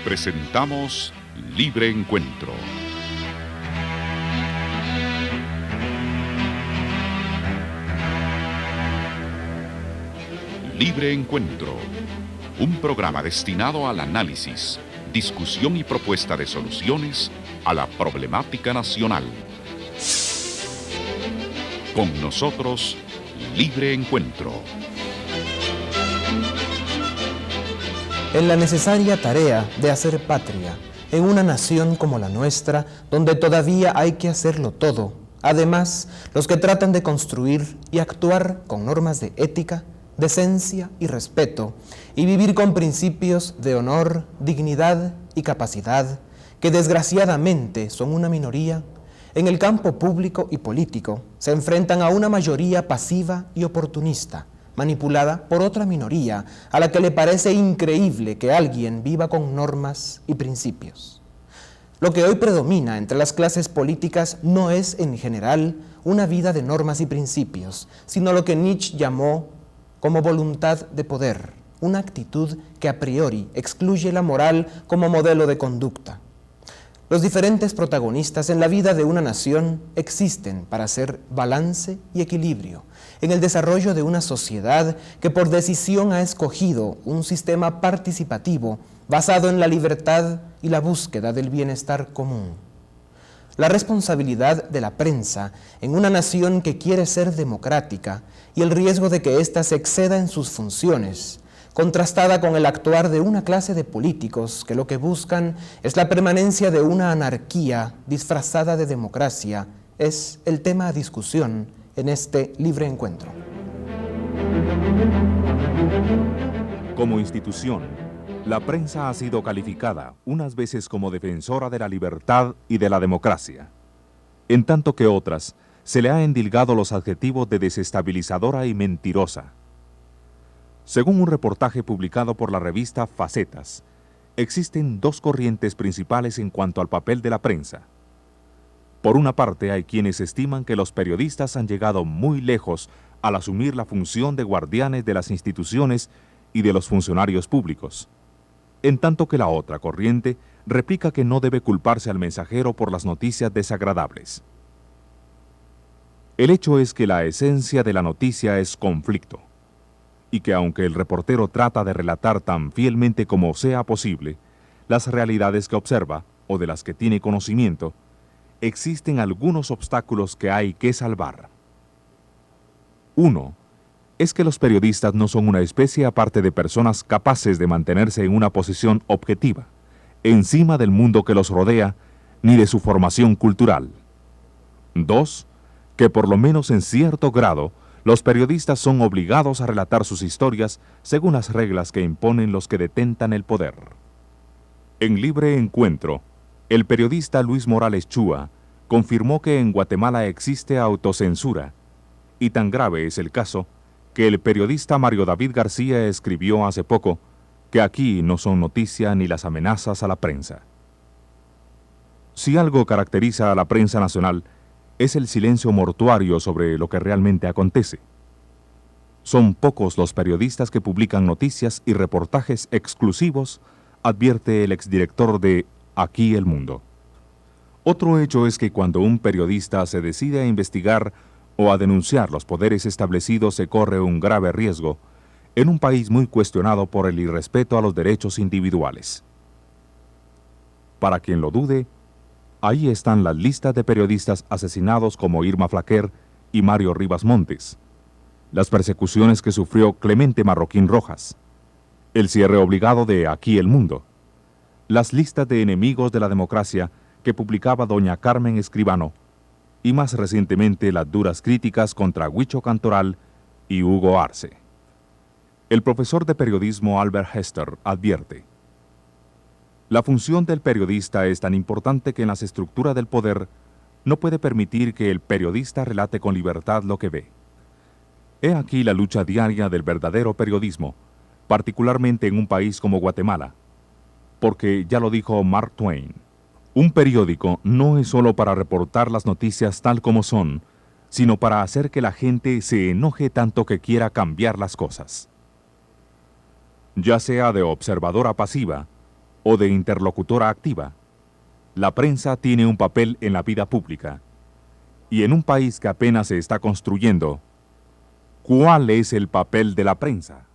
Presentamos Libre Encuentro. Libre Encuentro, un programa destinado al análisis, discusión y propuesta de soluciones a la problemática nacional. Con nosotros, Libre Encuentro. En la necesaria tarea de hacer patria, en una nación como la nuestra, donde todavía hay que hacerlo todo, además, los que tratan de construir y actuar con normas de ética, decencia y respeto, y vivir con principios de honor, dignidad y capacidad, que desgraciadamente son una minoría, en el campo público y político se enfrentan a una mayoría pasiva y oportunista, manipulada por otra minoría a la que le parece increíble que alguien viva con normas y principios. Lo que hoy predomina entre las clases políticas no es, en general, una vida de normas y principios, sino lo que Nietzsche llamó como voluntad de poder, una actitud que a priori excluye la moral como modelo de conducta. Los diferentes protagonistas en la vida de una nación existen para hacer balance y equilibrio en el desarrollo de una sociedad que por decisión ha escogido un sistema participativo basado en la libertad y la búsqueda del bienestar común. La responsabilidad de la prensa en una nación que quiere ser democrática y el riesgo de que ésta se exceda en sus funciones, contrastada con el actuar de una clase de políticos que lo que buscan es la permanencia de una anarquía disfrazada de democracia, es el tema a discusión en este libre encuentro. Como institución, la prensa ha sido calificada unas veces como defensora de la libertad y de la democracia, en tanto que otras se le ha endilgado los adjetivos de desestabilizadora y mentirosa. Según un reportaje publicado por la revista Facetas, existen dos corrientes principales en cuanto al papel de la prensa. Por una parte, hay quienes estiman que los periodistas han llegado muy lejos al asumir la función de guardianes de las instituciones y de los funcionarios públicos, en tanto que la otra corriente replica que no debe culparse al mensajero por las noticias desagradables. El hecho es que la esencia de la noticia es conflicto, y que aunque el reportero trata de relatar tan fielmente como sea posible las realidades que observa o de las que tiene conocimiento, existen algunos obstáculos que hay que salvar. Uno es que los periodistas no son una especie aparte de personas capaces de mantenerse en una posición objetiva, encima del mundo que los rodea, ni de su formación cultural. Dos, que por lo menos en cierto grado, los periodistas son obligados a relatar sus historias según las reglas que imponen los que detentan el poder. En Libre Encuentro, el periodista Luis Morales Chúa confirmó que en Guatemala existe autocensura, y tan grave es el caso que el periodista Mario David García escribió hace poco que aquí no son noticia ni las amenazas a la prensa. Si algo caracteriza a la prensa nacional, es el silencio mortuario sobre lo que realmente acontece. Son pocos los periodistas que publican noticias y reportajes exclusivos, advierte el exdirector de Aquí el Mundo. Otro hecho es que cuando un periodista se decide a investigar o a denunciar los poderes establecidos, se corre un grave riesgo en un país muy cuestionado por el irrespeto a los derechos individuales. Para quien lo dude, ahí están las listas de periodistas asesinados como Irma Flaquer y Mario Rivas Montes, las persecuciones que sufrió Clemente Marroquín Rojas, el cierre obligado de Aquí el Mundo, las listas de enemigos de la democracia que publicaba doña Carmen Escribano, y más recientemente las duras críticas contra Huicho Cantoral y Hugo Arce. El profesor de periodismo Albert Hester advierte: la función del periodista es tan importante que en las estructuras del poder no puede permitir que el periodista relate con libertad lo que ve. He aquí la lucha diaria del verdadero periodismo, particularmente en un país como Guatemala, porque ya lo dijo Mark Twain, un periódico no es solo para reportar las noticias tal como son, sino para hacer que la gente se enoje tanto que quiera cambiar las cosas. Ya sea de observadora pasiva o de interlocutora activa, la prensa tiene un papel en la vida pública. Y en un país que apenas se está construyendo, ¿cuál es el papel de la prensa?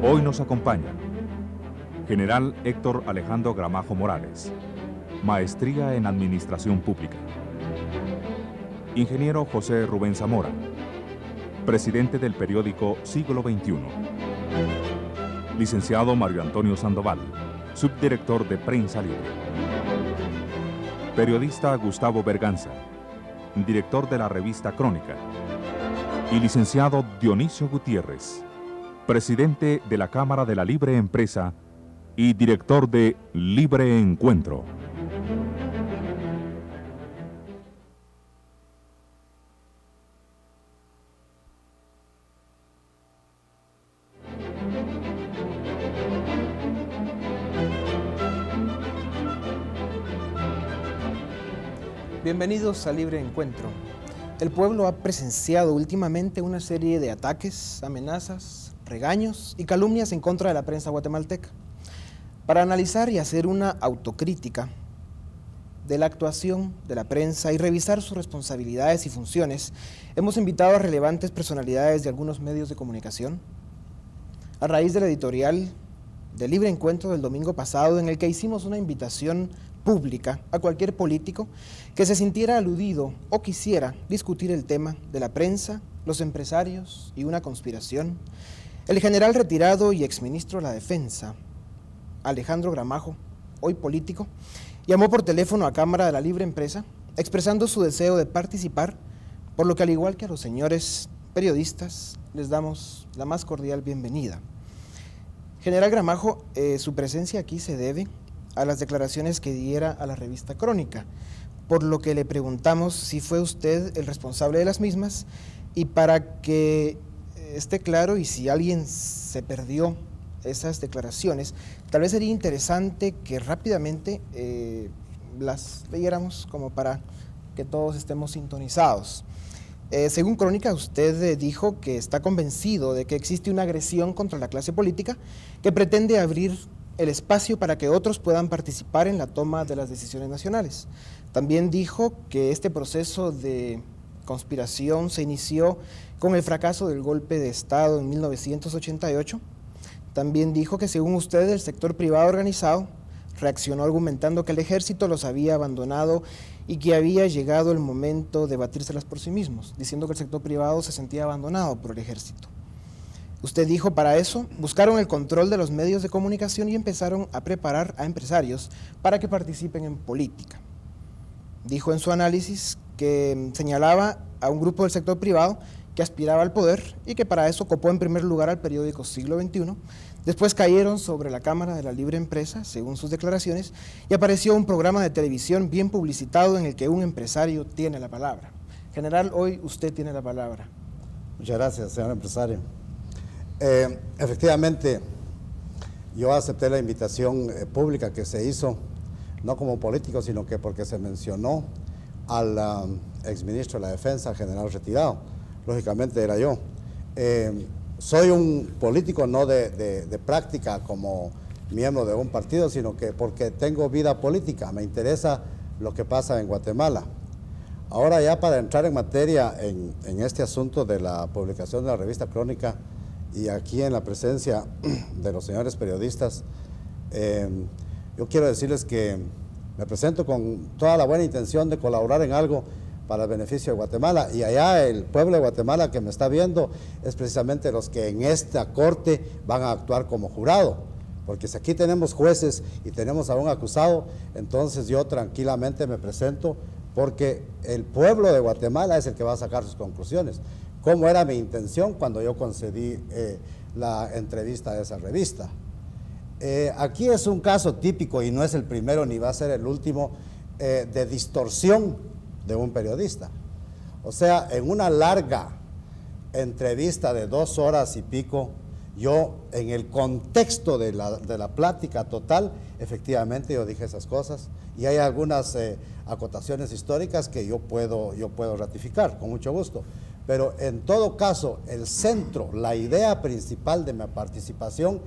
Hoy nos acompaña General Héctor Alejandro Gramajo Morales, Maestría en Administración Pública. Ingeniero José Rubén Zamora, Presidente del periódico Siglo XXI. Licenciado Mario Antonio Sandoval, Subdirector de Prensa Libre. Periodista Gustavo Berganza, Director de la revista Crónica. Y licenciado Dionisio Gutiérrez, Presidente de la Cámara de la Libre Empresa y Director de Libre Encuentro. Bienvenidos a Libre Encuentro. El pueblo ha presenciado últimamente una serie de ataques, amenazas, regaños y calumnias en contra de la prensa guatemalteca. Para analizar y hacer una autocrítica de la actuación de la prensa y revisar sus responsabilidades y funciones, hemos invitado a relevantes personalidades de algunos medios de comunicación. A raíz del editorial de Libre Encuentro del domingo pasado, en el que hicimos una invitación pública a cualquier político que se sintiera aludido o quisiera discutir el tema de la prensa, los empresarios y una conspiración, el general retirado y exministro de la Defensa, Alejandro Gramajo, hoy político, llamó por teléfono a Cámara de la Libre Empresa expresando su deseo de participar, por lo que al igual que a los señores periodistas les damos la más cordial bienvenida. General Gramajo, su presencia aquí se debe a las declaraciones que diera a la revista Crónica, por lo que le preguntamos si fue usted el responsable de las mismas y para que esté claro y si alguien se perdió esas declaraciones, tal vez sería interesante que rápidamente las leyéramos como para que todos estemos sintonizados. Según Crónica, usted dijo que está convencido de que existe una agresión contra la clase política que pretende abrir el espacio para que otros puedan participar en la toma de las decisiones nacionales. También dijo que este proceso de conspiración se inició con el fracaso del golpe de Estado en 1988. También dijo que según usted el sector privado organizado reaccionó argumentando que el ejército los había abandonado y que había llegado el momento de batírselas por sí mismos, diciendo que el sector privado se sentía abandonado por el ejército. Usted dijo, para eso, buscaron el control de los medios de comunicación y empezaron a preparar a empresarios para que participen en política. Dijo en su análisis que señalaba a un grupo del sector privado que aspiraba al poder y que para eso copó en primer lugar al periódico Siglo XXI. Después cayeron sobre la Cámara de la Libre Empresa, según sus declaraciones, y apareció un programa de televisión bien publicitado en el que un empresario tiene la palabra. General, hoy usted tiene la palabra. Muchas gracias, señor empresario. Efectivamente, yo acepté la invitación pública que se hizo, no como político, sino que porque se mencionó al exministro de la Defensa, general retirado. Lógicamente era yo. Soy un político no de práctica como miembro de un partido, sino que porque tengo vida política, me interesa lo que pasa en Guatemala. Ahora ya para entrar en materia en este asunto de la publicación de la revista Crónica, y aquí en la presencia de los señores periodistas, yo quiero decirles que me presento con toda la buena intención de colaborar en algo para el beneficio de Guatemala, y allá el pueblo de Guatemala que me está viendo es precisamente los que en esta corte van a actuar como jurado, porque si aquí tenemos jueces y tenemos a un acusado, entonces yo tranquilamente me presento porque el pueblo de Guatemala es el que va a sacar sus conclusiones. ¿Cómo era mi intención cuando yo concedí la entrevista de esa revista? Aquí es un caso típico, y no es el primero ni va a ser el último, de distorsión de un periodista. O sea, en una larga entrevista de 2 horas y pico, yo en el contexto de la plática total, efectivamente yo dije esas cosas, y hay algunas acotaciones históricas que yo puedo ratificar con mucho gusto. Pero en todo caso, el centro, la idea principal de mi participación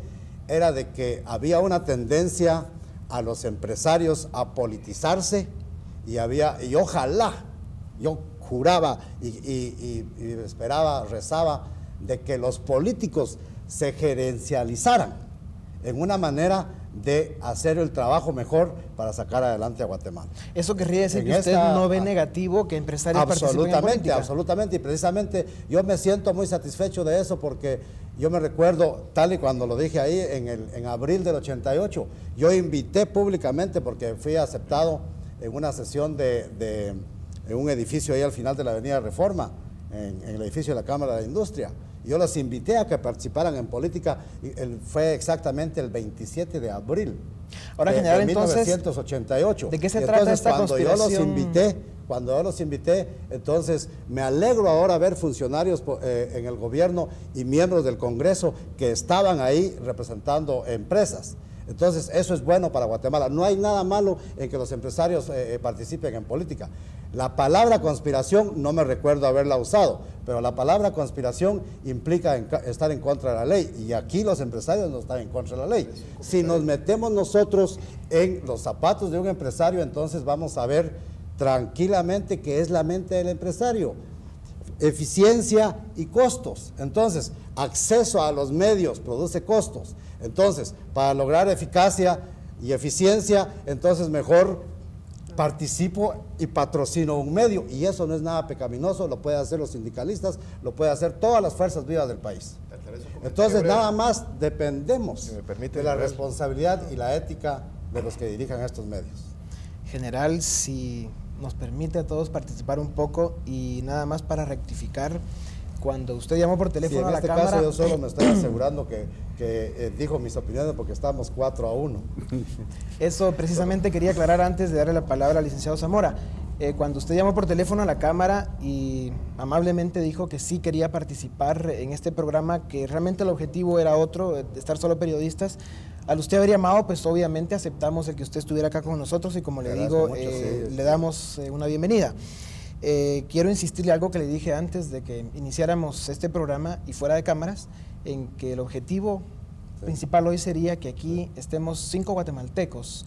era de que había una tendencia a los empresarios a politizarse y ojalá, yo juraba y esperaba, rezaba, de que los políticos se gerencializaran en una manera de hacer el trabajo mejor para sacar adelante a Guatemala. Eso querría decir que usted no ve negativo que empresarios participen en política. Absolutamente, y precisamente yo me siento muy satisfecho de eso porque yo me recuerdo, tal y cuando lo dije ahí, en abril del 88, yo invité públicamente, porque fui aceptado en una sesión en un edificio ahí al final de la Avenida Reforma, en el edificio de la Cámara de la Industria. Yo los invité a que participaran en política, fue exactamente el 27 de abril Ahora, general, de 1988. ¿De qué se trata esta conspiración? Cuando yo los invité, entonces me alegro ahora ver funcionarios en el gobierno y miembros del Congreso que estaban ahí representando empresas. Entonces, eso es bueno para Guatemala. No hay nada malo en que los empresarios participen en política. La palabra conspiración no me recuerdo haberla usado, pero la palabra conspiración implica estar en contra de la ley, y aquí los empresarios no están en contra de la ley. Si nos metemos nosotros en los zapatos de un empresario, entonces vamos a ver tranquilamente qué es la mente del empresario. Eficiencia y costos. Entonces, acceso a los medios produce costos. Entonces, para lograr eficacia y eficiencia, entonces mejor participo y patrocino un medio, y eso no es nada pecaminoso, lo pueden hacer los sindicalistas, lo pueden hacer todas las fuerzas vivas del país. Entonces, nada más dependemos de la responsabilidad y la ética de los que dirijan estos medios. General, si nos permite a todos participar un poco, y nada más para rectificar, cuando usted llamó por teléfono a la cámara... En este caso yo solo me estoy asegurando que dijo mis opiniones, porque estamos 4-1. Eso precisamente quería aclarar antes de darle la palabra al licenciado Zamora. Cuando usted llamó por teléfono a la cámara y amablemente dijo que sí quería participar en este programa, que realmente el objetivo era otro, de estar solo periodistas, al usted haber llamado, pues obviamente aceptamos el que usted estuviera acá con nosotros, y como le digo, mucho, le damos una bienvenida. Quiero insistirle algo que le dije antes de que iniciáramos este programa y fuera de cámaras, en que el objetivo principal hoy sería que aquí estemos 5 guatemaltecos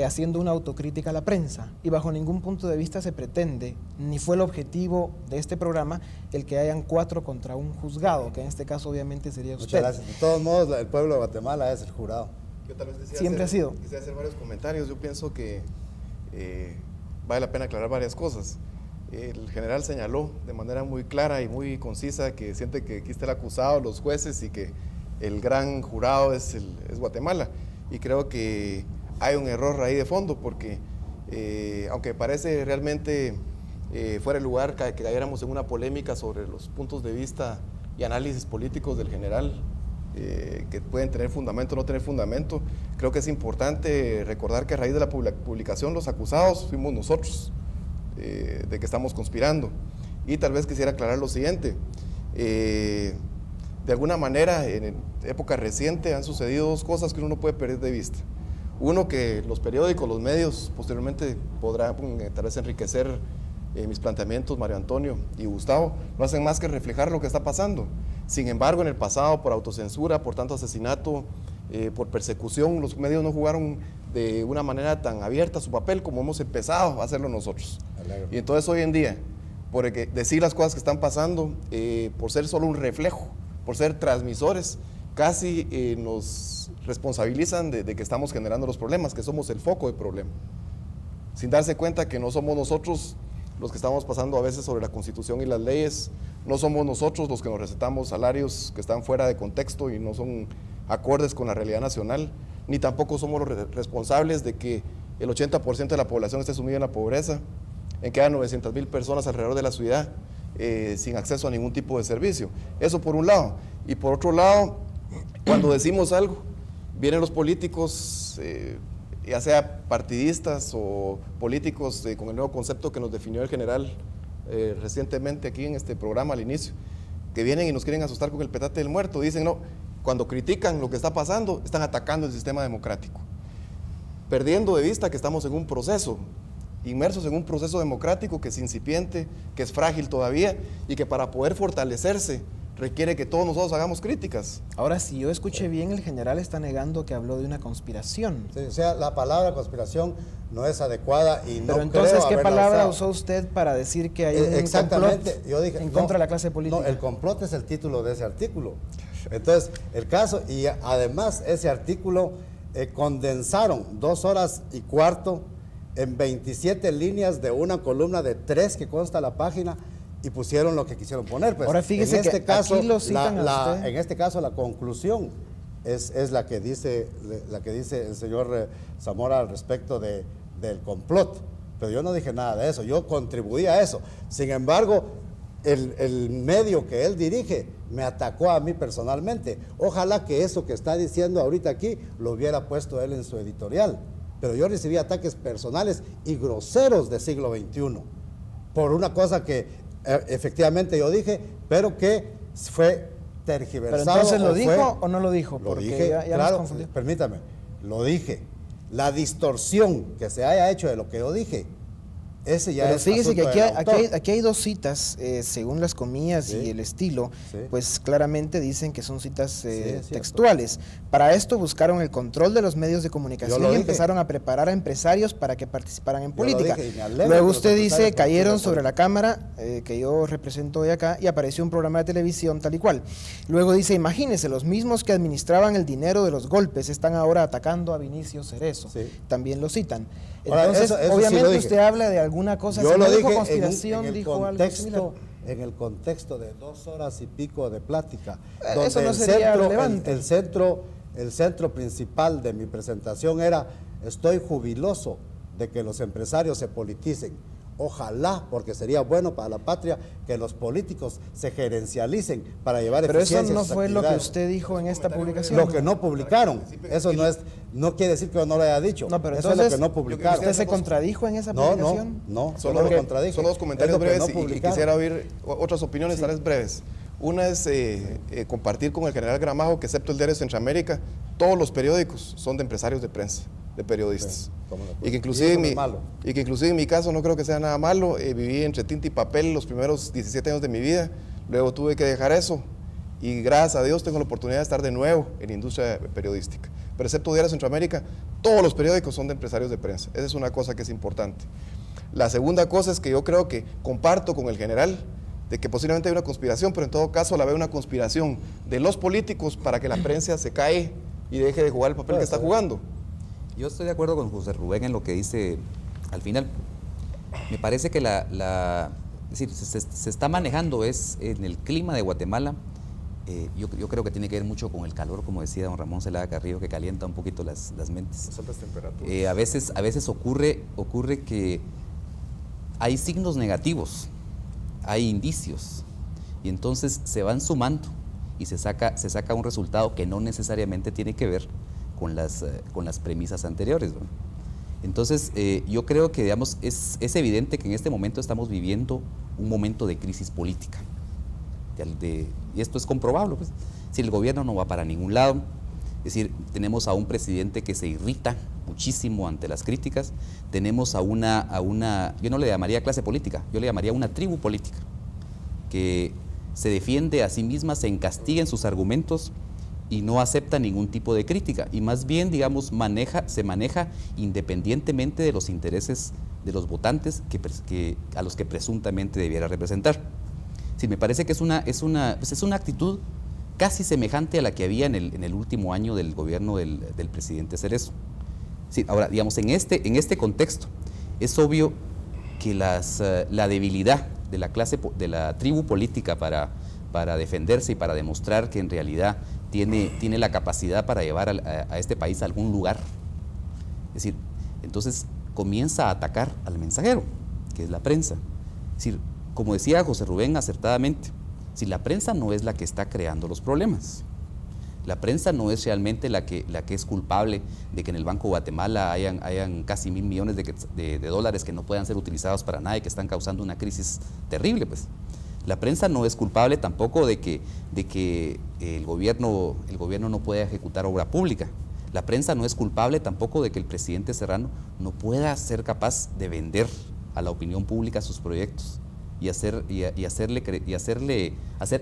haciendo una autocrítica a la prensa, y bajo ningún punto de vista se pretende, ni fue el objetivo de este programa, el que hayan 4 contra un juzgado, que en este caso obviamente sería usted. Muchas gracias. De todos modos, el pueblo de Guatemala es el jurado. Yo tal vez siempre ha sido. Quisiera hacer varios comentarios. Yo pienso que vale la pena aclarar varias cosas. El general señaló de manera muy clara y muy concisa que siente que aquí está el acusado, los jueces, y que el gran jurado es Guatemala. Y creo que hay un error ahí de fondo, porque aunque parece realmente fuera el lugar que cayéramos en una polémica sobre los puntos de vista y análisis políticos del general, que pueden tener fundamento o no tener fundamento, creo que es importante recordar que a raíz de la publicación los acusados fuimos nosotros, de que estamos conspirando. Y tal vez quisiera aclarar lo siguiente: de alguna manera en época reciente han sucedido 2 cosas que uno no puede perder de vista. Uno, que los periódicos, los medios posteriormente podrán tal vez enriquecer mis planteamientos, Mario Antonio y Gustavo, no hacen más que reflejar lo que está pasando. Sin embargo, en el pasado, por autocensura, por tanto asesinato, por persecución, los medios no jugaron de una manera tan abierta su papel como hemos empezado a hacerlo nosotros. Y entonces hoy en día, por decir las cosas que están pasando, por ser solo un reflejo, por ser transmisores, casi nos responsabilizan de que estamos generando los problemas, que somos el foco del problema, sin darse cuenta que no somos nosotros los que estamos pasando a veces sobre la Constitución y las leyes, no somos nosotros los que nos recetamos salarios que están fuera de contexto y no son acordes con la realidad nacional, ni tampoco somos los responsables de que el 80% de la población esté sumida en la pobreza, en que haya 900,000 personas alrededor de la ciudad sin acceso a ningún tipo de servicio. Eso por un lado. Y por otro lado, cuando decimos algo, vienen los políticos, ya sea partidistas o políticos con el nuevo concepto que nos definió el general recientemente aquí en este programa al inicio, que vienen y nos quieren asustar con el petate del muerto. Dicen, no, cuando critican lo que está pasando, están atacando el sistema democrático, perdiendo de vista que estamos en un proceso, inmersos en un proceso democrático que es incipiente, que es frágil todavía, y que para poder fortalecerse requiere que todos nosotros hagamos críticas. Ahora, si yo escuché bien, el general está negando que habló de una conspiración. Sí, o sea, la palabra conspiración no es adecuada y no Pero entonces, creo ¿qué haberla palabra usado. usó usted para decir que hay un Exactamente, complot yo dije, en contra de la clase política? No, el complot es el título de ese artículo. Entonces, el caso, y además ese artículo condensaron 2 horas y cuarto en 27 líneas de una columna de 3 que consta la página, y pusieron lo que quisieron poner. Pues, ahora fíjese en este que caso, aquí lo citan a usted. en este caso la conclusión es la que dice el señor Zamora al respecto del complot. Pero yo no dije nada de eso, yo contribuí a eso. Sin embargo, el medio que él dirige me atacó a mí personalmente. Ojalá que eso que está diciendo ahorita aquí lo hubiera puesto él en su editorial. Pero yo recibí ataques personales y groseros de siglo XXI por una cosa que efectivamente yo dije, pero que fue tergiversado. ¿Pero entonces lo dijo o no lo dijo? Lo Porque dije, ya claro, nos confundió. permítame, lo dije. La distorsión que se haya hecho de lo que yo dije, ese ya Pero es fíjese que asunto del autor. aquí hay 2 citas, según las comillas Sí. y el estilo, Sí. pues claramente dicen que son citas cierto. textuales. Para esto buscaron el control de los medios de comunicación Yo lo y dije. empezaron a preparar a empresarios para que participaran en Yo lo política. dije y me alegro Luego que los usted dice, empresarios cayeron participen. sobre la cámara que yo represento hoy acá y apareció un programa de televisión tal y cual. Luego dice, imagínense, los mismos que administraban el dinero de los golpes están ahora atacando a Vinicio Cerezo. Sí. También lo citan. Ahora, Entonces, eso sí lo obviamente dije. usted habla de alguna cosa, Yo si lo no dije dijo conspiración, en dijo algo similar. en el contexto de 2 horas y pico de plática, Eso donde no sería relevante. el centro principal de mi presentación era: estoy jubiloso de que los empresarios se politicen. Ojalá, porque sería bueno para la patria que los políticos se gerencialicen para llevar Pero eficiencia eso a no sus fue lo que actividades. usted dijo en esta publicación. Lo que no publicaron, eso no quiere decir que yo no lo haya dicho. No, pero eso entonces, es lo que no publicaron. ¿usted se contradijo en esa publicación? No, Solo lo contradije. Solo 2 comentarios Es lo que breves no y publicaron. quisiera oír otras opiniones, tal vez breves. Una es compartir con el general Gramajo que, excepto el Diario de Centroamérica, todos los periódicos son de empresarios de prensa, de periodistas. Sí, cómo no. Y que Y inclusive, eso no es malo. en mi caso no creo que sea nada malo. Viví entre tinta y papel los primeros 17 años de mi vida, luego tuve que dejar eso y gracias a Dios tengo la oportunidad de estar de nuevo en la industria periodística. Pero excepto Diario de Centroamérica, todos los periódicos son de empresarios de prensa. Esa es una cosa que es importante. La segunda cosa es que yo creo que comparto con el general de que posiblemente hay una conspiración, pero en todo caso la veo una conspiración de los políticos para que la prensa se cae y deje de jugar el papel que está jugando. Yo estoy de acuerdo con José Rubén en lo que dice al final. Me parece que es decir, se está manejando en el clima de Guatemala. Yo creo que tiene que ver mucho con el calor, como decía don Ramón Celada Carrillo, que calienta un poquito las mentes. Las altas temperaturas. A veces ocurre que hay signos negativos, hay indicios, y entonces se van sumando y se saca un resultado que no necesariamente tiene que ver con las premisas anteriores, ¿no? Entonces, yo creo que, digamos, es evidente que en este momento estamos viviendo un momento de crisis política. Y esto es comprobable, pues. Si el gobierno no va para ningún lado, es decir, tenemos a un presidente que se irrita muchísimo ante las críticas, tenemos a una, yo no le llamaría clase política, yo le llamaría una tribu política, que se defiende a sí misma, se encastiga en sus argumentos y no acepta ningún tipo de crítica, y más bien, digamos, se maneja independientemente de los intereses de los votantes a los que presuntamente debiera representar. Sí, me parece que es una actitud casi semejante a la que había en el último año del gobierno del presidente Cerezo. Sí, ahora, digamos, en este contexto, es obvio que la debilidad de la tribu política para defenderse y para demostrar que en realidad tiene la capacidad para llevar a este país a algún lugar. Es decir, entonces comienza a atacar al mensajero, que es la prensa. Es decir, como decía José Rubén acertadamente, si la prensa no es la que está creando los problemas, la prensa no es realmente la que es culpable de que en el Banco de Guatemala hayan casi 1.000 millones de dólares que no puedan ser utilizados para nada y que están causando una crisis terrible, pues. La prensa no es culpable tampoco de que el gobierno no pueda ejecutar obra pública. La prensa no es culpable tampoco de que el presidente Serrano no pueda ser capaz de vender a la opinión pública sus proyectos y hacerle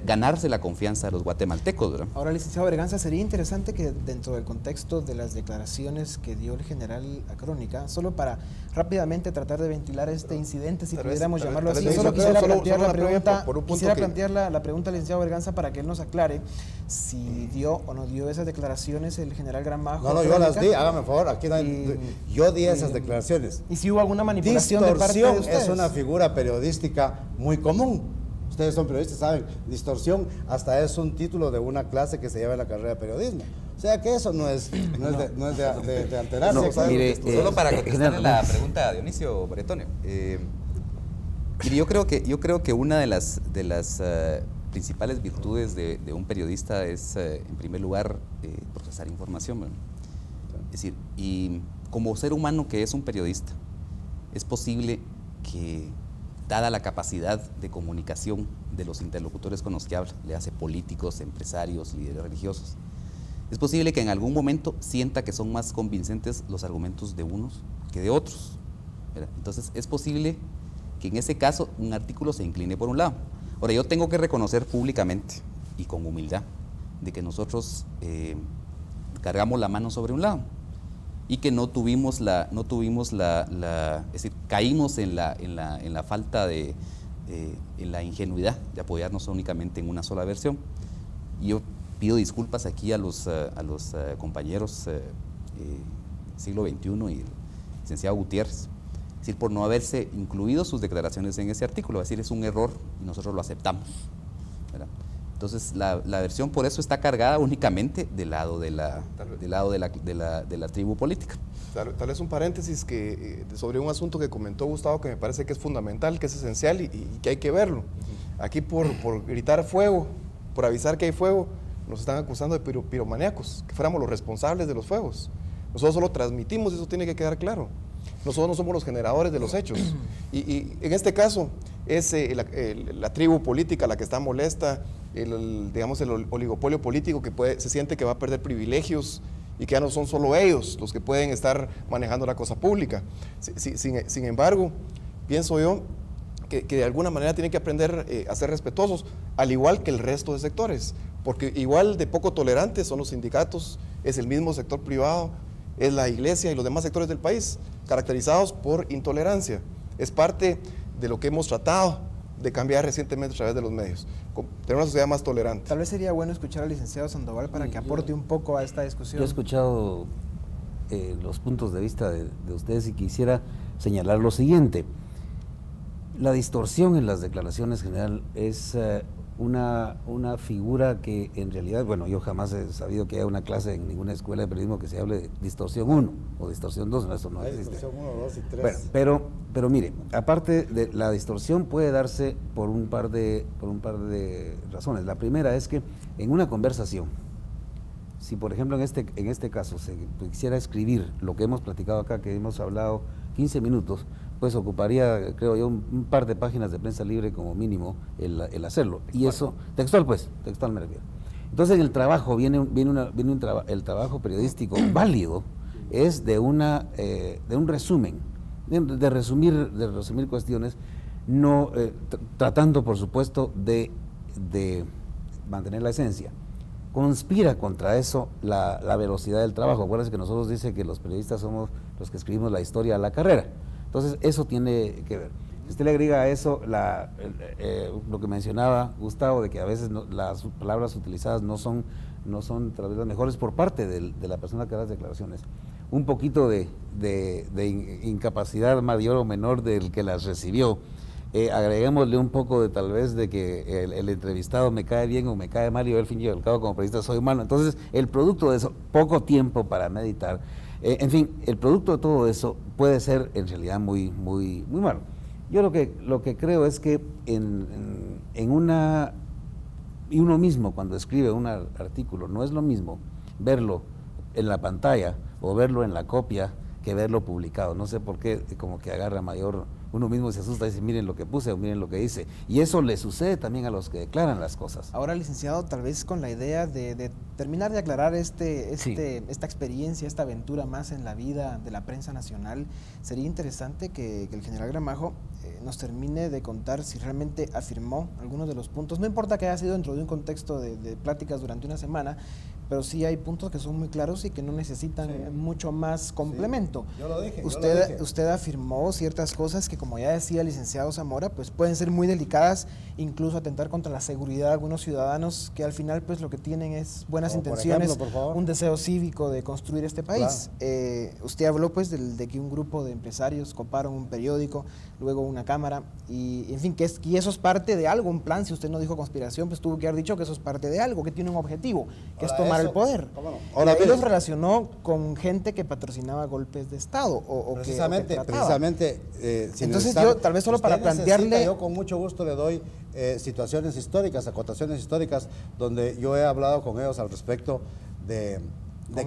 ganarse la confianza de los guatemaltecos, ¿verdad? Ahora, licenciado Berganza, sería interesante que dentro del contexto de las declaraciones que dio el general a Crónica, solo para rápidamente tratar de ventilar este incidente, si pudiéramos llamarlo así, solo quisiera plantear la pregunta, la pregunta al licenciado Berganza para que él nos aclare si dio o no dio esas declaraciones el general Gramajo. No, yo las di, hágame favor, aquí yo di esas declaraciones. ¿Y si hubo alguna manipulación de parte de ustedes? Es una figura periodística muy común. Ustedes son periodistas, saben, distorsión hasta es un título de una clase que se lleva en la carrera de periodismo. O sea que eso no es de alterarse. No, mire, solo para contestarle la pregunta a Dionisio Bretonio. Mire, yo creo que una de las principales virtudes de un periodista es, en primer lugar, procesar información, ¿verdad? Es decir, y como ser humano que es un periodista, es posible que, dada la capacidad de comunicación de los interlocutores con los que habla, le hace políticos, empresarios, líderes religiosos, es posible que en algún momento sienta que son más convincentes los argumentos de unos que de otros, ¿verdad? Entonces es posible que en ese caso un artículo se incline por un lado. Ahora, yo tengo que reconocer públicamente y con humildad de que nosotros cargamos la mano sobre un lado y que no tuvimos la es decir, caímos en la falta de, en la ingenuidad de apoyarnos únicamente en una sola versión. Y yo pido disculpas aquí a los compañeros siglo XXI y el licenciado Gutiérrez, es decir, por no haberse incluido sus declaraciones en ese artículo, es decir, es un error y nosotros lo aceptamos, ¿verdad? Entonces, la versión por eso está cargada únicamente del lado de la tribu política. Tal vez un paréntesis sobre un asunto que comentó Gustavo que me parece que es fundamental, que es esencial y que hay que verlo. Aquí por gritar fuego, por avisar que hay fuego, nos están acusando de piromaníacos, que fuéramos los responsables de los fuegos. Nosotros solo transmitimos, eso tiene que quedar claro. Nosotros no somos los generadores de los hechos. Y en este caso es la tribu política la que está molesta, digamos el oligopolio político que se siente que va a perder privilegios y que ya no son solo ellos los que pueden estar manejando la cosa pública. Sin embargo, pienso yo que de alguna manera tienen que aprender a ser respetuosos, al igual que el resto de sectores, porque igual de poco tolerantes son los sindicatos, es el mismo sector privado, es la iglesia y los demás sectores del país, caracterizados por intolerancia. Es parte de lo que hemos tratado de cambiar recientemente a través de los medios, tener una sociedad más tolerante. Tal vez sería bueno escuchar al licenciado Sandoval para que aporte un poco a esta discusión. Yo he escuchado los puntos de vista de ustedes y quisiera señalar lo siguiente. La distorsión en las declaraciones general es una figura que en realidad, bueno, yo jamás he sabido que haya una clase en ninguna escuela de periodismo que se hable de distorsión 1 o distorsión 2, no, eso no existe. Distorsión 1, 2 y 3. Bueno, pero mire, aparte de la distorsión puede darse por un par de razones. La primera es que en una conversación, si por ejemplo en este caso se quisiera escribir lo que hemos platicado acá, que hemos hablado 15 minutos, pues ocuparía, creo yo, un par de páginas de prensa libre como mínimo el hacerlo. Textual. Y eso, textual me refiero. Entonces en el trabajo el trabajo periodístico válido es de un resumen, de resumir cuestiones, no tratando por supuesto de mantener la esencia. Conspira contra eso la velocidad del trabajo. Acuérdense que nosotros dice que los periodistas somos los que escribimos la historia a la carrera. Entonces, eso tiene que ver. Si usted le agrega a eso lo que mencionaba Gustavo, de que a veces las palabras utilizadas no son tal vez las mejores por parte de la persona que da las declaraciones, un poquito de incapacidad mayor o menor del que las recibió, agreguémosle un poco de tal vez de que el entrevistado me cae bien o me cae mal y yo al fin y al cabo como periodista soy humano. Entonces, el producto de eso, poco tiempo para meditar, en fin, el producto de todo eso puede ser en realidad muy malo. Yo lo que creo es que y uno mismo cuando escribe un artículo, no es lo mismo verlo en la pantalla o verlo en la copia que verlo publicado. No sé por qué, como que agarra mayor, uno mismo se asusta y dice, miren lo que puse o miren lo que hice. Y eso le sucede también a los que declaran las cosas. Ahora, licenciado, tal vez con la idea de terminar de aclarar esta experiencia, esta aventura más en la vida de la prensa nacional, sería interesante que el general Gramajo nos termine de contar si realmente afirmó algunos de los puntos. No importa que haya sido dentro de un contexto de pláticas durante una semana, pero sí hay puntos que son muy claros y que no necesitan mucho más complemento. Sí, yo lo dije. Usted afirmó ciertas cosas que, como ya decía el licenciado Zamora, pues pueden ser muy delicadas, incluso atentar contra la seguridad de algunos ciudadanos que al final pues lo que tienen es buenas intenciones, por ejemplo, un deseo cívico de construir este país. Claro. Usted habló pues de que un grupo de empresarios coparon un periódico, luego una cámara, y en fin, y eso es parte de algo, un plan. Si usted no dijo conspiración, pues tuvo que haber dicho que eso es parte de algo, que tiene un objetivo, que es tomar el poder. Ahora, y los relacionó con gente que patrocinaba golpes de Estado o precisamente, sin entonces estar, yo tal vez solo para plantearle, yo con mucho gusto le doy situaciones históricas, acotaciones históricas, donde yo he hablado con ellos al respecto de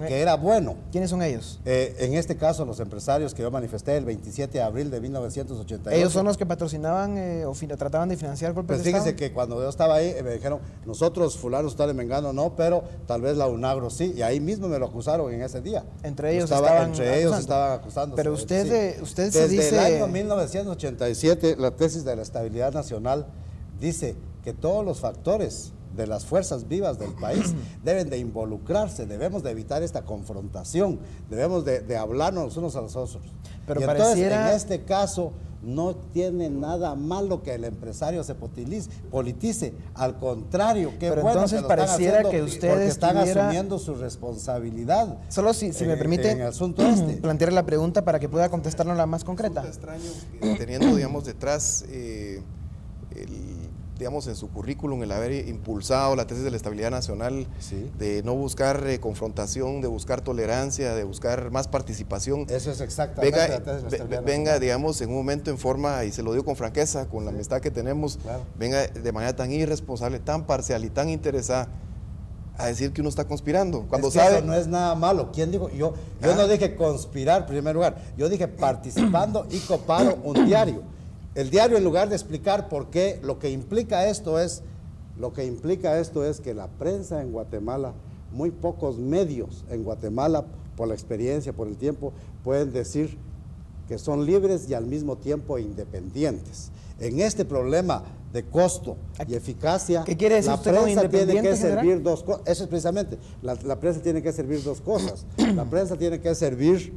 que era bueno. ¿Quiénes son ellos? En este caso, los empresarios que yo manifesté el 27 de abril de 1988. ¿Ellos son los que patrocinaban o trataban de financiar golpes Pues de Estado? fíjese que cuando yo estaba ahí, me dijeron, nosotros fulanos tal y mengano no, pero tal vez la UNAGRO sí, y ahí mismo me lo acusaron en ese día. Entre ellos estaban acusando. Pero usted, sí. usted Desde se dice... el año 1987, la tesis de la estabilidad nacional dice que todos los factores de las fuerzas vivas del país deben de involucrarse, debemos de evitar esta confrontación, debemos de hablarnos los unos a los otros. Pero y pareciera... entonces, en este caso, no tiene nada malo que el empresario se politice, al contrario, qué pero bueno entonces que lo están pareciera haciendo, que ustedes porque están asumiendo su responsabilidad. Solo si me permite en el asunto plantear la pregunta para que pueda contestarnos la más concreta. Es extraño teniendo, digamos, detrás digamos, en su currículum el haber impulsado la tesis de la estabilidad nacional, sí, de no buscar confrontación, de buscar tolerancia, de buscar más participación. Eso es exactamente la tesis de la estabilidad venga, nacional. digamos, en un momento en forma, y se lo digo con franqueza, con la amistad que tenemos, claro, venga de manera tan irresponsable, tan parcial y tan interesada a decir que uno está conspirando. Cuando es que sabe... eso no es nada malo. ¿Quién dijo? Yo no dije conspirar en primer lugar, yo dije participando y coparon un diario. El diario, en lugar de explicar por qué, lo que implica esto es que la prensa en Guatemala, muy pocos medios en Guatemala, por la experiencia, por el tiempo, pueden decir que son libres y al mismo tiempo independientes. En este problema de costo y eficacia, ¿qué quiere decir la usted con prensa tiene que independiente, general? servir dos cosas. Eso es precisamente, la prensa tiene que servir dos cosas. La prensa tiene que servir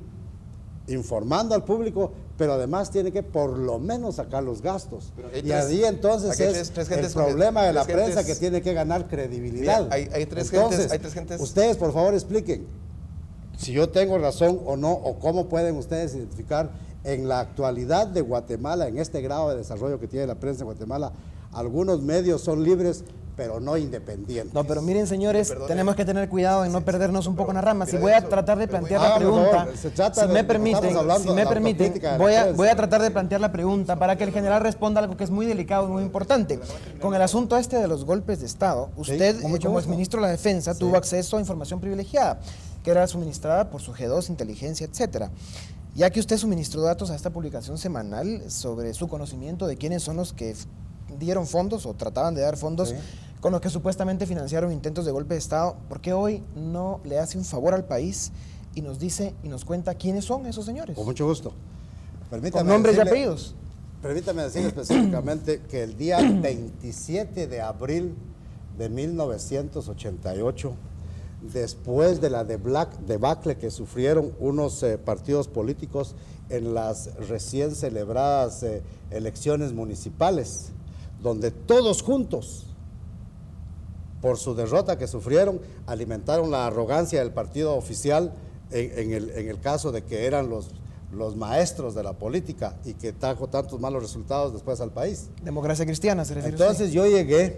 informando al público, pero además tiene que por lo menos sacar los gastos. Y ahí entonces es el problema de la prensa, que tiene que ganar credibilidad. Mira, hay tres gentes. Ustedes, por favor, expliquen si yo tengo razón o no, o cómo pueden ustedes identificar en la actualidad de Guatemala, en este grado de desarrollo que tiene la prensa en Guatemala, algunos medios son libres, pero no independientes. No, pero miren, señores, tenemos que tener cuidado en no perdernos un poco en las ramas. Si mira, voy a tratar de plantear la pregunta, si me permiten, voy a tratar de plantear la pregunta para que el general responda algo que es muy delicado y muy importante. Con el asunto este de los golpes de Estado, usted, como exministro de la Defensa, tuvo acceso a información privilegiada, que era suministrada por su G2, inteligencia, etcétera. Ya que usted suministró datos a esta publicación semanal sobre su conocimiento de quiénes son los que dieron fondos o trataban de dar fondos con los que supuestamente financiaron intentos de golpe de Estado, ¿por qué hoy no le hace un favor al país y nos dice y nos cuenta quiénes son esos señores? Con mucho gusto. Con nombres y apellidos. Permítame decir específicamente que el día 27 de abril de 1988, después de la debacle que sufrieron unos partidos políticos en las recién celebradas elecciones municipales, donde todos juntos, por su derrota que sufrieron, alimentaron la arrogancia del partido oficial en el caso de que eran los maestros de la política y que trajo tantos malos resultados después al país. Democracia cristiana, se refiere. Entonces yo llegué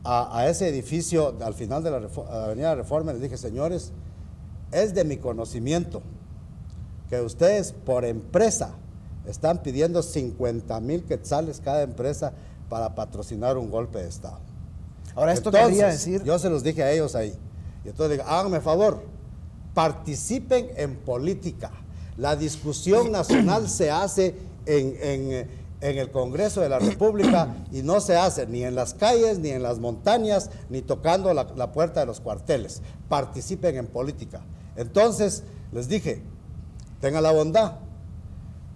a ese edificio al final de la Avenida Reforma y les dije, señores, es de mi conocimiento que ustedes por empresa están pidiendo 50,000 quetzales cada empresa para patrocinar un golpe de Estado. Ahora, esto entonces, quería decir... Yo se los dije a ellos ahí. Y entonces digo, háganme favor, participen en política. La discusión nacional se hace en el Congreso de la República y no se hace ni en las calles, ni en las montañas, ni tocando la puerta de los cuarteles. Participen en política. Entonces, les dije, tengan la bondad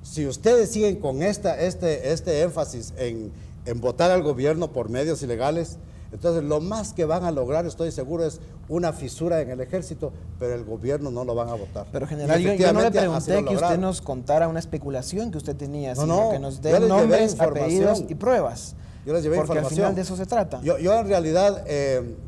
si ustedes siguen con este énfasis en votar al gobierno por medios ilegales, entonces lo más que van a lograr, estoy seguro, es una fisura en el ejército, pero el gobierno no lo van a votar. Pero general, yo no le pregunté que usted nos contara una especulación que usted tenía, sino que nos dé nombres, apellidos y pruebas. Yo les llevé porque información. Al final de eso se trata. Yo en realidad,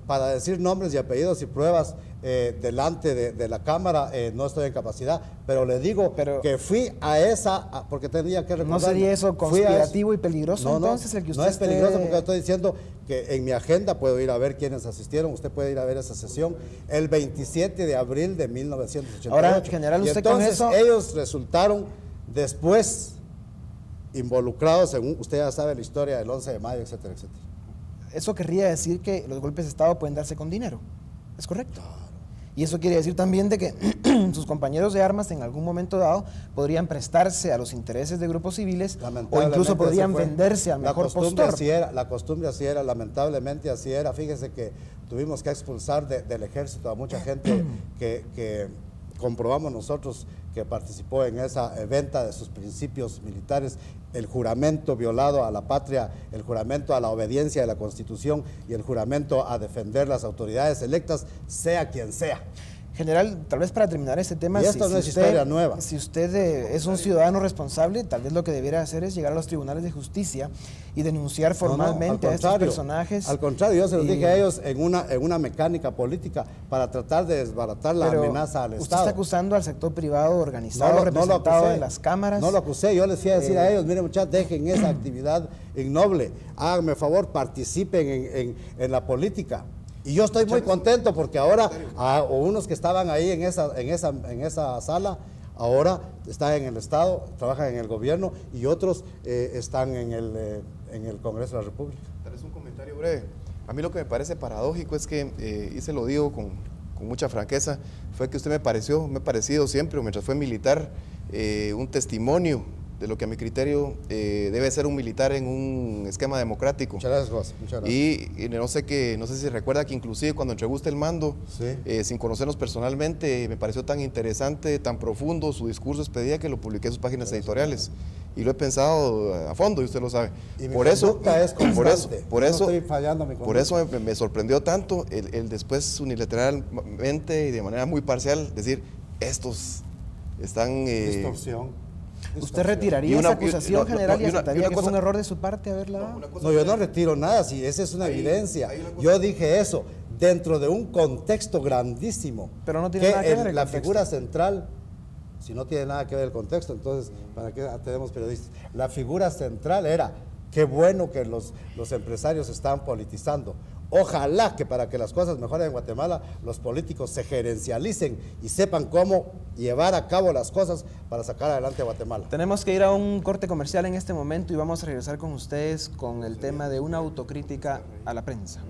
para decir nombres y apellidos y pruebas delante de la Cámara, no estoy en capacidad, pero le digo que fui a esa, porque tenía que recordar. ¿No sería eso conspirativo y peligroso entonces el que usted no es peligroso porque estoy diciendo que en mi agenda puedo ir a ver quiénes asistieron, usted puede ir a ver esa sesión, el 27 de abril de 1988. Ahora, general, usted entonces, con eso... ellos resultaron después involucrados, según usted ya sabe la historia del 11 de mayo, etcétera, etcétera. Eso querría decir que los golpes de Estado pueden darse con dinero, ¿es correcto? Y eso quiere decir también de que sus compañeros de armas en algún momento dado podrían prestarse a los intereses de grupos civiles o incluso podrían venderse al mejor postor. La costumbre así era, lamentablemente así era. Fíjese que tuvimos que expulsar del ejército a mucha gente que comprobamos nosotros que participó en esa venta de sus principios militares, el juramento violado a la patria, el juramento a la obediencia de la Constitución y el juramento a defender las autoridades electas, sea quien sea. General, tal vez para terminar este tema, y esto no es historia nueva. Si usted es un ciudadano responsable, tal vez lo que debiera hacer es llegar a los tribunales de justicia y denunciar formalmente a estos personajes. Al contrario, yo se los dije a ellos en una mecánica política para tratar de desbaratar la amenaza al Estado. Usted está acusando al sector privado organizado, representado en las cámaras. No lo acusé, yo les fui a decir a ellos, miren muchachos, dejen esa actividad ignoble, háganme favor, participen en la política. Y yo estoy muy contento porque ahora unos que estaban ahí en esa sala, ahora están en el Estado, trabajan en el gobierno y otros están en el Congreso de la República. Tal vez un comentario breve. A mí lo que me parece paradójico es que, y se lo digo con mucha franqueza, fue que usted me ha parecido siempre, mientras fue militar, un testimonio de lo que a mi criterio debe ser un militar en un esquema democrático. Muchas gracias, José. Muchas gracias. Y no sé si recuerda que inclusive cuando entregó usted el mando, sin conocernos personalmente, me pareció tan interesante, tan profundo su discurso despedida que lo publiqué en sus páginas editoriales. Y lo he pensado a fondo y usted lo sabe. Y por eso me sorprendió tanto el después unilateralmente y de manera muy parcial decir, estos están... distorsión. ¿Usted retiraría esa acusación general y aceptaría que fue un error de su parte haberla dado? No, yo no retiro nada, si esa es una evidencia. Yo dije eso dentro de un contexto grandísimo. Pero no tiene nada que ver el la contexto. Figura central, si no tiene nada que ver el contexto, entonces, ¿para qué tenemos periodistas? La figura central era, qué bueno que los empresarios están politizando. Ojalá que para que las cosas mejoren en Guatemala, los políticos se gerencialicen y sepan cómo llevar a cabo las cosas para sacar adelante a Guatemala. Tenemos que ir a un corte comercial en este momento y vamos a regresar con ustedes con el tema de una autocrítica a la prensa.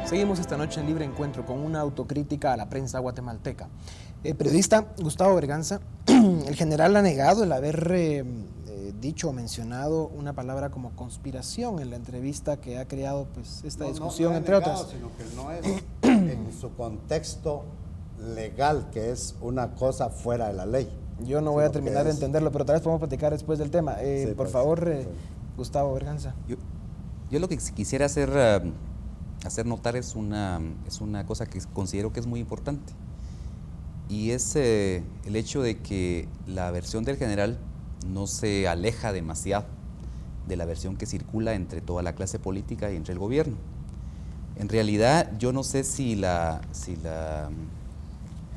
Seguimos esta noche en Libre Encuentro con una autocrítica a la prensa guatemalteca. El periodista Gustavo Berganza, el general ha negado el haber dicho o mencionado una palabra como conspiración en la entrevista que ha creado pues, esta discusión, entre otras. Sino que no es en su contexto legal, que es una cosa fuera de la ley. Yo no voy a terminar de entenderlo, pero tal vez podemos platicar después del tema. Sí, por favor, Gustavo Berganza. Yo lo que quisiera hacer notar es una cosa que considero que es muy importante, y es el hecho de que la versión del general no se aleja demasiado de la versión que circula entre toda la clase política y entre el gobierno. En realidad, yo no sé si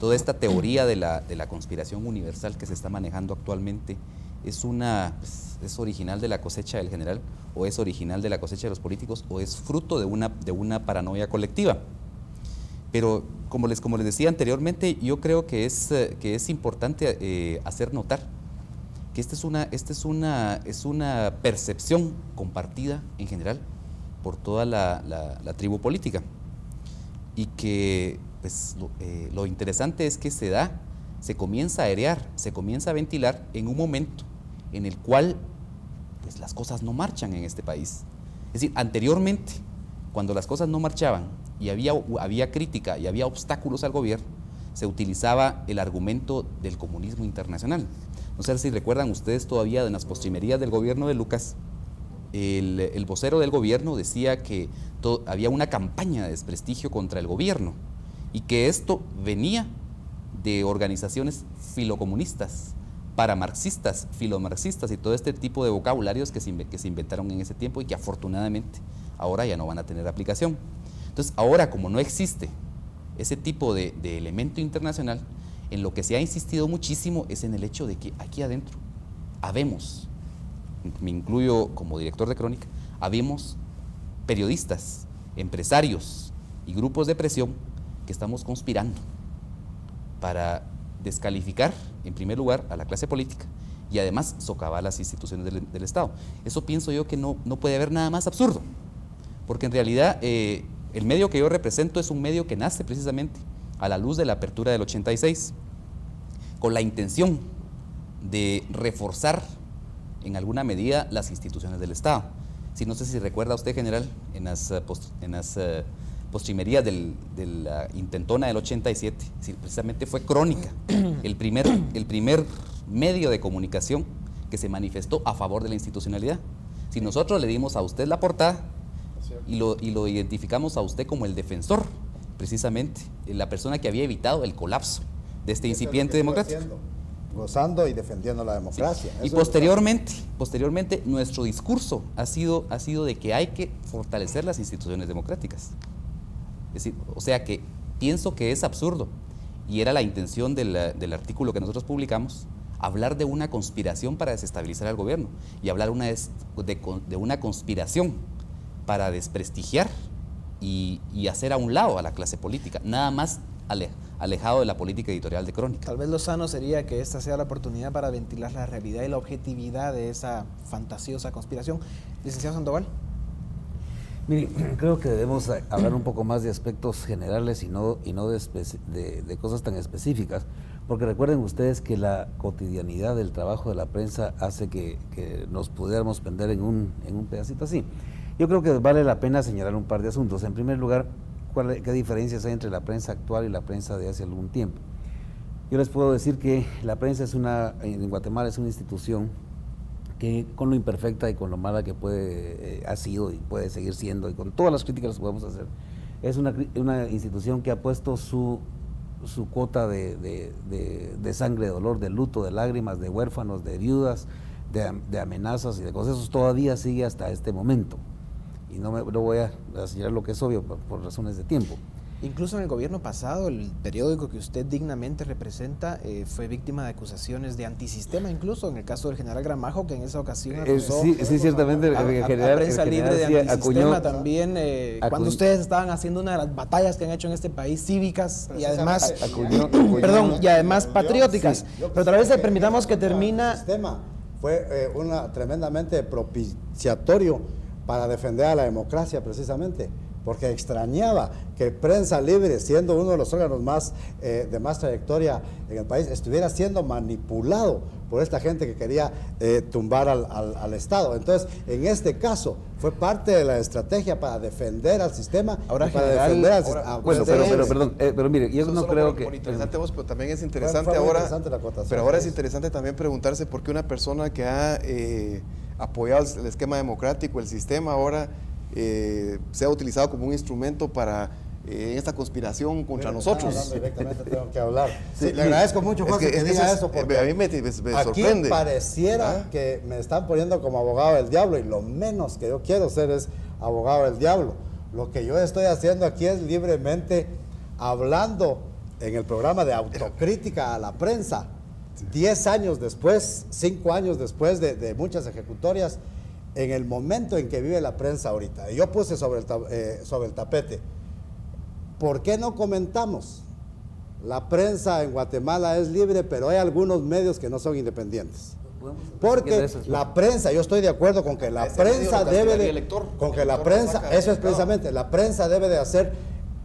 toda esta teoría de la conspiración universal que se está manejando actualmente es original de la cosecha del general, o es original de la cosecha de los políticos, o es fruto de una paranoia colectiva. Pero como les decía anteriormente, yo creo que es importante hacer notar que esta es una percepción compartida en general por toda la tribu política. y que pues, lo interesante es que se comienza a airear, se comienza a ventilar en un momento en el cual pues, las cosas no marchan en este país. Es decir, anteriormente, cuando las cosas no marchaban y había crítica y había obstáculos al gobierno, se utilizaba el argumento del comunismo internacional. No sé si recuerdan ustedes todavía de las postrimerías del gobierno de Lucas, el vocero del gobierno decía que había una campaña de desprestigio contra el gobierno y que esto venía de organizaciones filocomunistas, paramarxistas, filomarxistas y todo este tipo de vocabularios que se inventaron en ese tiempo y que afortunadamente ahora ya no van a tener aplicación. Entonces ahora, como no existe ese tipo de elemento internacional, en lo que se ha insistido muchísimo es en el hecho de que aquí adentro habemos, me incluyo como director de Crónica, habemos periodistas, empresarios y grupos de presión que estamos conspirando para descalificar, en primer lugar, a la clase política y además socavar las instituciones del Estado. Eso pienso yo que no puede haber nada más absurdo, porque en realidad el medio que yo represento es un medio que nace precisamente a la luz de la apertura del 86, con la intención de reforzar en alguna medida las instituciones del Estado. Si no sé si recuerda usted, general, en las postrimerías de la intentona del 87, precisamente fue Crónica, el primer medio de comunicación que se manifestó a favor de la institucionalidad. Si nosotros le dimos a usted la portada y lo identificamos a usted como el defensor, precisamente, la persona que había evitado el colapso de este incipiente democrático. Gozando y defendiendo la democracia. Sí. Y posteriormente nuestro discurso ha sido de que hay que fortalecer las instituciones democráticas. Es decir, o sea que pienso que es absurdo, y era la intención del artículo que nosotros publicamos, hablar de una conspiración para desestabilizar al gobierno y hablar de una conspiración para desprestigiar y hacer a un lado a la clase política, nada más alejado de la política editorial de Crónica. Tal vez lo sano sería que esta sea la oportunidad para ventilar la realidad y la objetividad de esa fantasiosa conspiración. Licenciado Sandoval. Mire, creo que debemos hablar un poco más de aspectos generales y no de cosas tan específicas, porque recuerden ustedes que la cotidianidad del trabajo de la prensa hace que nos pudiéramos prender en un pedacito así. Yo creo que vale la pena señalar un par de asuntos. En primer lugar, ¿qué diferencias hay entre la prensa actual y la prensa de hace algún tiempo? Yo les puedo decir que la prensa en Guatemala es una institución que, con lo imperfecta y con lo mala que ha sido y puede seguir siendo, y con todas las críticas que podemos hacer, es una institución que ha puesto su cuota de sangre, de dolor, de luto, de lágrimas, de huérfanos, de viudas, de amenazas y de cosas. Eso todavía sigue hasta este momento. Y no voy a señalar lo que es obvio por razones de tiempo. Incluso en el gobierno pasado, el periódico que usted dignamente representa fue víctima de acusaciones de antisistema, incluso en el caso del general Gramajo, que en esa ocasión acusó sí, ciertamente el general, prensa libre de antisistema acuñó, también, cuando ustedes estaban haciendo una de las batallas que han hecho en este país, cívicas y además, y además patrióticas. Sí, pero tal vez permitamos que termina... El sistema fue tremendamente propiciatorio para defender a la democracia precisamente, porque extrañaba que Prensa Libre, siendo uno de los órganos de más trayectoria en el país, estuviera siendo manipulado por esta gente que quería tumbar al Estado. Entonces, en este caso, fue parte de la estrategia para defender al sistema. Ahora, para defender al sistema. Bueno, pero mire, yo no creo que... Interesante vos, pero también es interesante es interesante también preguntarse por qué una persona que ha apoyado el esquema democrático, el sistema, ahora sea utilizado como un instrumento para esta conspiración contra nosotros. Directamente tengo que hablar. Sí, le agradezco mucho, José, que diga eso, porque a mí me sorprende. Aquí pareciera que me están poniendo como abogado del diablo, y lo menos que yo quiero ser es abogado del diablo. Lo que yo estoy haciendo aquí es libremente hablando en el programa de autocrítica a la prensa. 10 años después, 5 años después de muchas ejecutorias, en el momento en que vive la prensa ahorita. Y yo puse sobre el tapete, ¿por qué no comentamos? La prensa en Guatemala es libre, pero hay algunos medios que no son independientes. Porque la prensa, yo estoy de acuerdo con que la prensa debe de... Con que la prensa, eso es precisamente, la prensa debe de hacer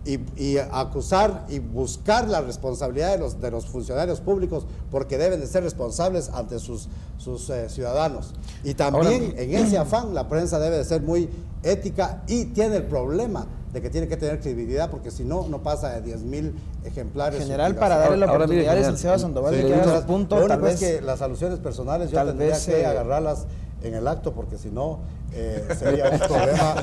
y acusar y buscar la responsabilidad de los funcionarios públicos, porque deben de ser responsables ante sus ciudadanos. Y también en ese afán la prensa debe de ser muy ética y tiene el problema de que tiene que tener credibilidad, porque si no, no pasa de 10,000 ejemplares. General, para darle la oportunidad al licenciado Sandoval de que haga su punto, lo tal único es vez... que las alusiones personales yo tal tendría vez, que agarrarlas en el acto, porque si no, sería un problema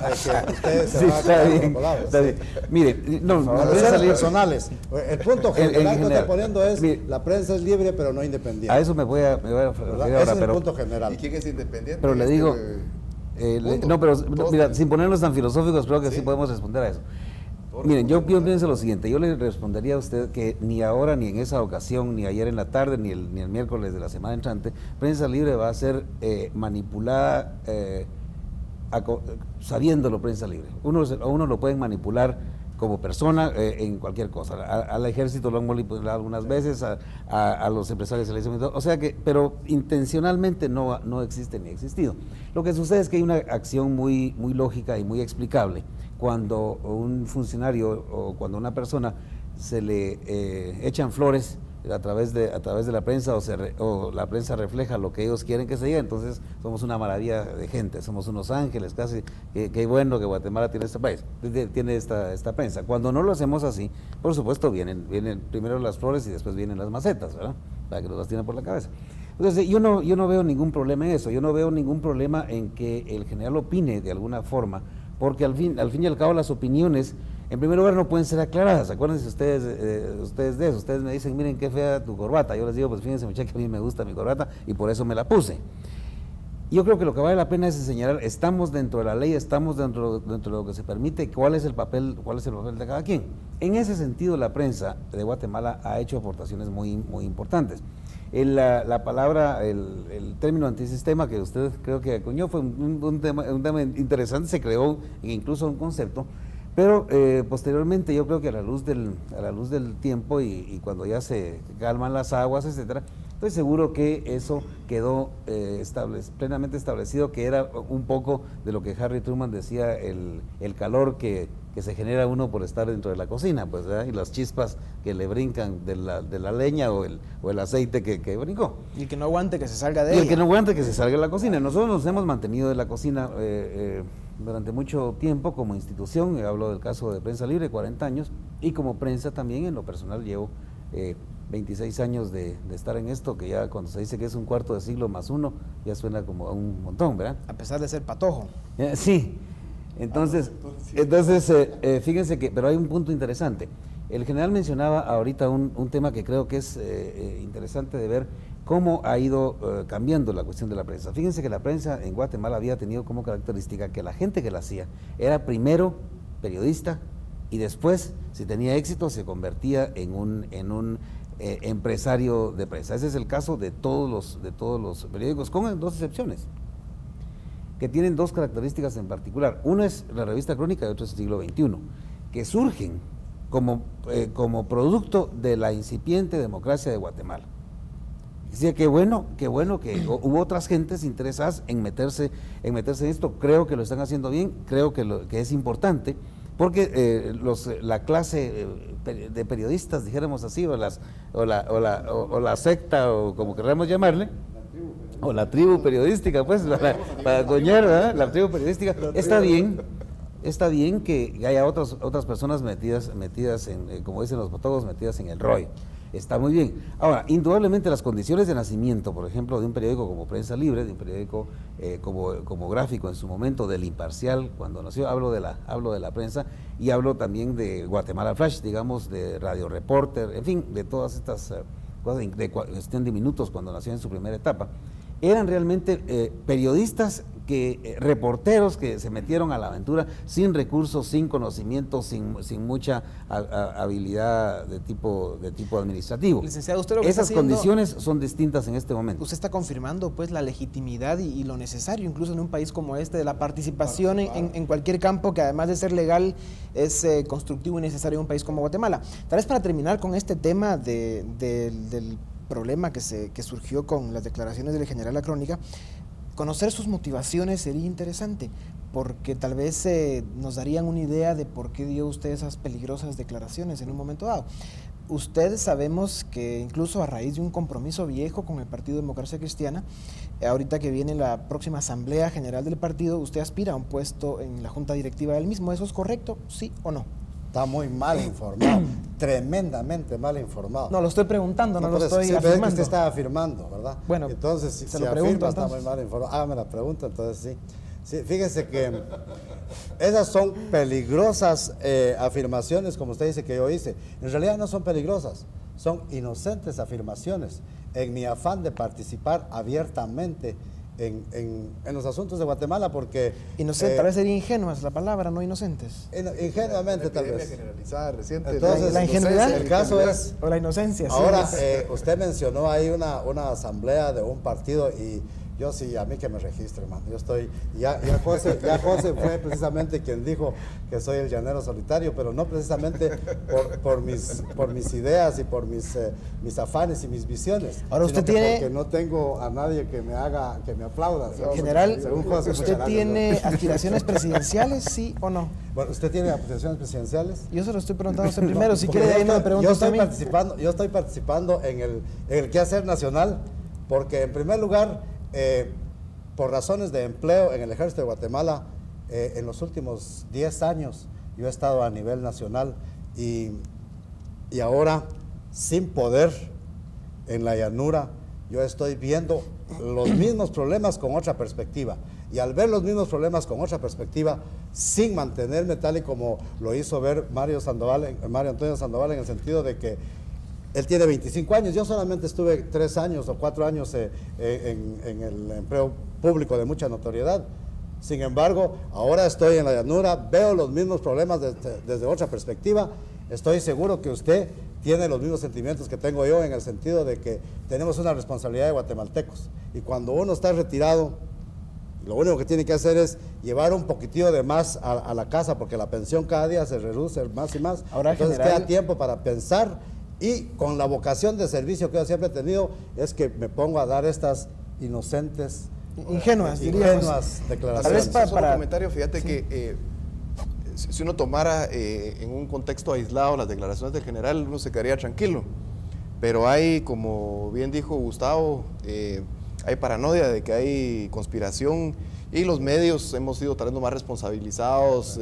que ustedes se Sí, van a está quedar bien, controlados. está bien. Mire, no, la Alusiones prensa libre- personales. El punto general que general. está poniendo es, Mire, la prensa es libre pero no independiente. a eso me voy a ¿verdad? referir Ese ahora, es el pero... punto general. ¿Y quién es independiente? Pero le digo, mundo. no, pero Todos mira, tenemos. sin ponernos tan filosóficos, creo que sí Sí. podemos responder a eso. Todos Miren, yo podemos. pienso lo siguiente, yo le respondería a usted que ni ahora, ni en esa ocasión, ni ayer en la tarde, ni el miércoles de la semana entrante, Prensa Libre va a ser manipulada sabiéndolo Prensa Libre. A uno lo pueden manipular como persona en cualquier cosa. Al ejército lo han manipulado algunas veces, a los empresarios se les ha... O sea que, pero intencionalmente no existe ni ha existido. Lo que sucede es que hay una acción muy lógica y muy explicable cuando un funcionario o cuando una persona se le echan flores a través de la prensa o la prensa refleja lo que ellos quieren que se diga, entonces somos una maravilla de gente, somos unos ángeles casi, qué bueno que Guatemala tiene este país, tiene esta prensa. Cuando no lo hacemos así, por supuesto vienen primero las flores y después vienen las macetas, ¿verdad? Para que nos las tienen por la cabeza. Entonces yo no veo ningún problema en eso, yo no veo ningún problema en que el general opine de alguna forma, porque al fin y al cabo las opiniones, en primer lugar, no pueden ser aclaradas. Acuérdense ustedes de eso. Ustedes me dicen, miren qué fea tu corbata. Yo les digo, pues fíjense, muchachos, que a mí me gusta mi corbata y por eso me la puse. Yo creo que lo que vale la pena es señalar, estamos dentro de la ley, estamos dentro de lo que se permite, cuál es el papel de cada quien. En ese sentido, la prensa de Guatemala ha hecho aportaciones muy importantes. La palabra, el término antisistema que usted creo que acuñó fue un tema interesante, se creó incluso un concepto, pero posteriormente yo creo que a la luz del tiempo y cuando ya se calman las aguas, etcétera, estoy seguro que eso quedó plenamente establecido, que era un poco de lo que Harry Truman decía, el calor que se genera uno por estar dentro de la cocina, pues, ¿verdad? Y las chispas que le brincan de la leña o el aceite que brincó. Y el que no aguante que se salga de Y ella. el que no aguante que se salga de la cocina. Nosotros nos hemos mantenido de la cocina durante mucho tiempo como institución, hablo del caso de Prensa Libre, 40 años, y como prensa también, en lo personal llevo 26 años de estar en esto, que ya cuando se dice que es un cuarto de siglo más uno, ya suena como a un montón, ¿verdad? A pesar de ser patojo. Sí, entonces fíjense que, pero hay un punto interesante. El general mencionaba ahorita un tema que creo que es interesante de ver cómo ha ido cambiando la cuestión de la prensa. Fíjense que la prensa en Guatemala había tenido como característica que la gente que la hacía era primero periodista y después, si tenía éxito, se convertía en un empresario de prensa. Ese es el caso de todos los periódicos, con dos excepciones, que tienen dos características en particular. Uno es la revista Crónica y otro es el Siglo XXI, que surgen como producto de la incipiente democracia de Guatemala. Decía, qué bueno que hubo otras gentes interesadas en meterse en esto. Creo que lo están haciendo bien, creo que es importante, porque la clase de periodistas, dijéramos así, o la secta, o como queramos llamarle, o la tribu periodística, pues, para coñar, ¿verdad? La tribu periodística, está bien que haya otras personas metidas en, como dicen los patólogos, metidas en el rollo. Está muy bien. Ahora, indudablemente las condiciones de nacimiento, por ejemplo, de un periódico como Prensa Libre, de un periódico como Gráfico en su momento, del Imparcial, cuando nació, hablo de la prensa, y hablo también de Guatemala Flash, digamos, de Radio Reporter, en fin, de todas estas cosas de cuestión de minutos cuando nació en su primera etapa. Eran realmente periodistas, reporteros que se metieron a la aventura sin recursos, sin conocimiento, sin mucha habilidad de tipo administrativo. Licenciado, usted lo que Esas está haciendo, condiciones son distintas en este momento. usted está confirmando pues la legitimidad y lo necesario, incluso en un país como este, de la participación en cualquier campo que además de ser legal es constructivo y necesario en un país como Guatemala. Tal vez para terminar con este tema del problema que surgió con las declaraciones del general La Crónica, conocer sus motivaciones sería interesante. porque tal vez nos darían una idea de por qué dio usted esas peligrosas declaraciones en un momento dado. Usted sabemos que incluso a raíz de un compromiso viejo con el Partido Democracia Cristiana, ahorita que viene la próxima Asamblea General del partido, usted aspira a un puesto en la Junta Directiva del mismo. ¿Eso es correcto, sí o no? Está muy mal informado, tremendamente mal informado. No, lo estoy preguntando, no lo por eso, estoy sí, pero es que afirmando. usted está afirmando, ¿verdad? Bueno, entonces, se si lo afirma, pregunto, está entonces. muy mal informado. Hágame la pregunta, entonces sí. Sí, fíjese que esas son peligrosas afirmaciones, como usted dice que yo hice. En realidad no son peligrosas, son inocentes afirmaciones. En mi afán de participar abiertamente en los asuntos de Guatemala, porque... Inocente, tal vez sería ingenua es la palabra, no inocentes. Ingenuamente tal Epidemia vez. generalizada reciente. Entonces, La ingenuidad. el caso es... O la inocencia. sí. Ahora, usted mencionó ahí una asamblea de un partido y yo sí, a mí que me registre, hermano. Yo estoy, ya José fue precisamente quien dijo que soy el llanero solitario, pero no precisamente por mis ideas y por mis afanes y mis visiones. Ahora usted sino que tiene- porque no tengo a nadie que me aplauda. General, según José, ¿usted muchas gracias, tiene ¿no? aspiraciones presidenciales, sí o no? Bueno, ¿usted tiene aspiraciones presidenciales? Yo se lo estoy preguntando a usted primero, si Porque quiere de ahí no me pregunte yo usted a mí. estoy participando en el quehacer nacional, porque en primer lugar, por razones de empleo en el Ejército de Guatemala, en los últimos 10 años yo he estado a nivel nacional y ahora sin poder en la llanura, yo estoy viendo los mismos problemas con otra perspectiva. Y al ver los mismos problemas con otra perspectiva, sin mantenerme tal y como lo hizo ver Mario Antonio Sandoval, en el sentido de que él tiene 25 años, yo solamente estuve 3 años o 4 años en el empleo público de mucha notoriedad. Sin embargo, ahora estoy en la llanura, veo los mismos problemas desde otra perspectiva. Estoy seguro que usted tiene los mismos sentimientos que tengo yo, en el sentido de que tenemos una responsabilidad de guatemaltecos. Y cuando uno está retirado, lo único que tiene que hacer es llevar un poquitillo de más a la casa, porque la pensión cada día se reduce más y más. Ahora, entonces general, queda tiempo para pensar, y con la vocación de servicio que yo siempre he tenido, es que me pongo a dar estas inocentes, Ingenuas, diríamos. declaraciones. Tal vez Solo un para- comentario, fíjate sí. que si uno tomara en un contexto aislado las declaraciones del general, uno se quedaría tranquilo. Pero hay, como bien dijo Gustavo, hay paranoia de que hay conspiración, y los medios hemos sido tal vez más responsabilizados,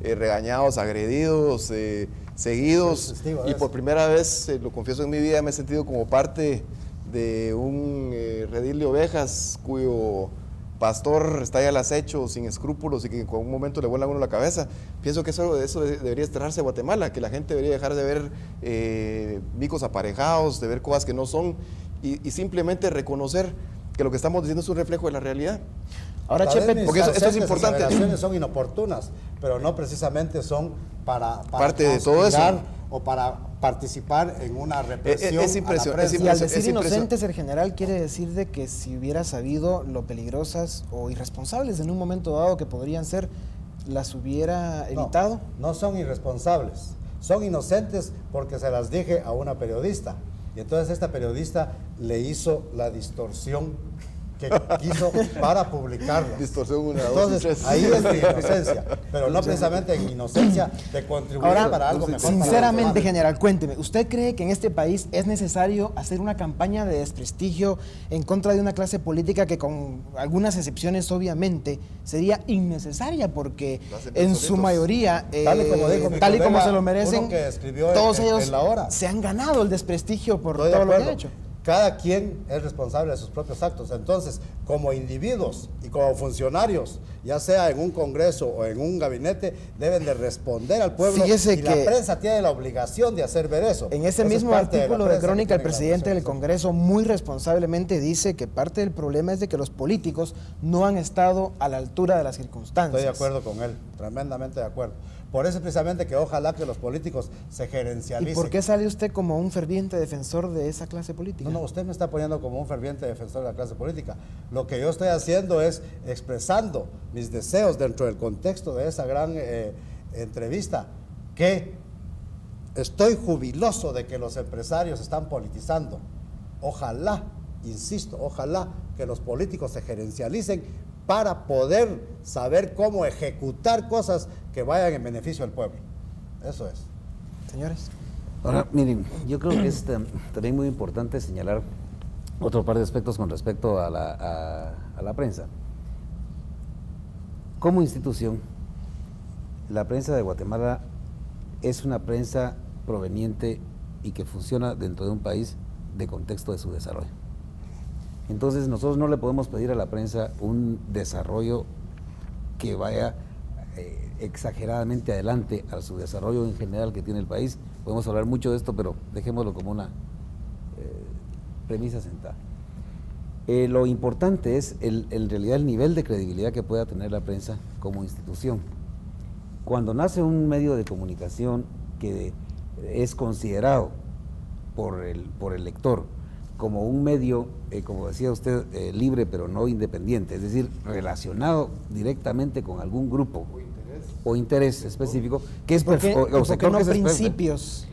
regañados, agredidos, seguidos, y por primera vez, lo confieso en mi vida, me he sentido como parte de un redil de ovejas cuyo pastor está ya al acecho, sin escrúpulos, y que en un momento le vuelan a uno la cabeza. Pienso que eso debería desterrarse de Guatemala, que la gente debería dejar de ver micos aparejados, de ver cosas que no son, y simplemente reconocer que lo que estamos diciendo es un reflejo de la realidad. Ahora, Tal vez Chepe, mis porque eso es ausentes importante. aseveraciones son inoportunas, pero no precisamente son para Parte de todo eso. conspirar o para participar en una represión Es impresionante, a la prensa. y al es decir impresionante. inocentes, el general quiere decir de que si hubiera sabido lo peligrosas o irresponsables en un momento dado que podrían ser, las hubiera evitado. No son irresponsables, son inocentes porque se las dije a una periodista. Y entonces esta periodista le hizo la distorsión que quiso para publicarla. Distorsión 1, 2 y 3. Entonces, ahí es mi inocencia, pero no precisamente en inocencia de contribuir Ahora, para algo mejor. para sinceramente, los demás. general, cuénteme, ¿usted cree que en este país es necesario hacer una campaña de desprestigio en contra de una clase política que, con algunas excepciones, obviamente, sería innecesaria? Porque Lo hacen en solitos. su mayoría, Tal y como dijo mi tal y como colega, se lo merecen, uno que escribió todos en ellos La Hora. se han ganado el desprestigio por Estoy de todo lo que acuerdo. han hecho. Cada quien es responsable de sus propios actos. Entonces, como individuos y como funcionarios, ya sea en un congreso o en un gabinete, deben de responder al pueblo. Fíjese y que la prensa tiene la obligación de hacer ver eso. En ese Eso es mismo parte la artículo de prensa que Crónica, el tiene la presidente del obligación. Congreso muy responsablemente dice que parte del problema es de que los políticos no han estado a la altura de las circunstancias. Estoy de acuerdo con él, tremendamente de acuerdo. Por eso precisamente que ojalá que los políticos se gerencialicen. ¿Y por qué sale usted como un ferviente defensor de esa clase política? No, usted me está poniendo como un ferviente defensor de la clase política. Lo que yo estoy haciendo es expresando mis deseos dentro del contexto de esa gran entrevista, que estoy jubiloso de que los empresarios están politizando. Ojalá, insisto, ojalá que los políticos se gerencialicen para poder saber cómo ejecutar cosas que vayan en beneficio del pueblo. Eso es. Señores. Ahora, miren, yo creo que es también muy importante señalar otro par de aspectos con respecto a la prensa. Como institución, la prensa de Guatemala es una prensa proveniente y que funciona dentro de un país de contexto de su desarrollo. Entonces nosotros no le podemos pedir a la prensa un desarrollo que vaya exageradamente adelante a su desarrollo en general que tiene el país. Podemos hablar mucho de esto, pero dejémoslo como una premisa sentada. Lo importante es en realidad el nivel de credibilidad que pueda tener la prensa como institución. Cuando nace un medio de comunicación que es considerado por el lector como un medio, como decía usted, libre pero no independiente, es decir, relacionado directamente con algún grupo o interés específico, que es o sector no principios.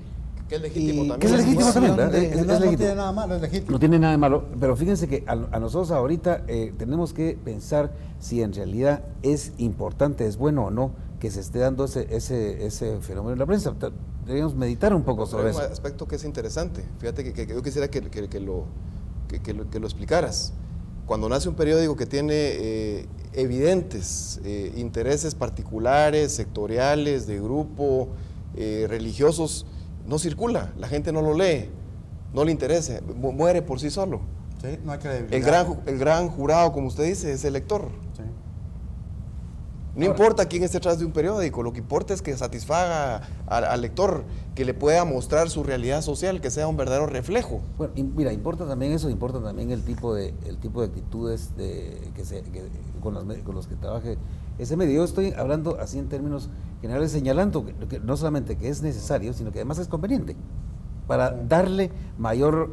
Que es legítimo también. Que es legítimo también, ¿verdad? No tiene nada malo, es legítimo. No tiene nada de malo, pero fíjense que a nosotros ahorita tenemos que pensar si en realidad es importante, es bueno o no que se esté dando ese fenómeno en la prensa. Deberíamos meditar un poco sobre eso. Hay un aspecto que es interesante. Fíjate que yo quisiera que lo explicaras. Cuando nace un periódico que tiene evidentes intereses particulares, sectoriales, de grupo, religiosos, no circula, la gente no lo lee, no le interesa, muere por sí solo. Sí, no hay credibilidad. El gran jurado, como usted dice, es el lector. Sí. No importa quién esté detrás de un periódico, lo que importa es que satisfaga al lector, que le pueda mostrar su realidad social, que sea un verdadero reflejo. Bueno, mira, importa también eso, importa también el tipo de actitudes con los que trabaje ese medio. Yo estoy hablando así en términos generales, señalando que no solamente que es necesario, sino que además es conveniente para darle mayor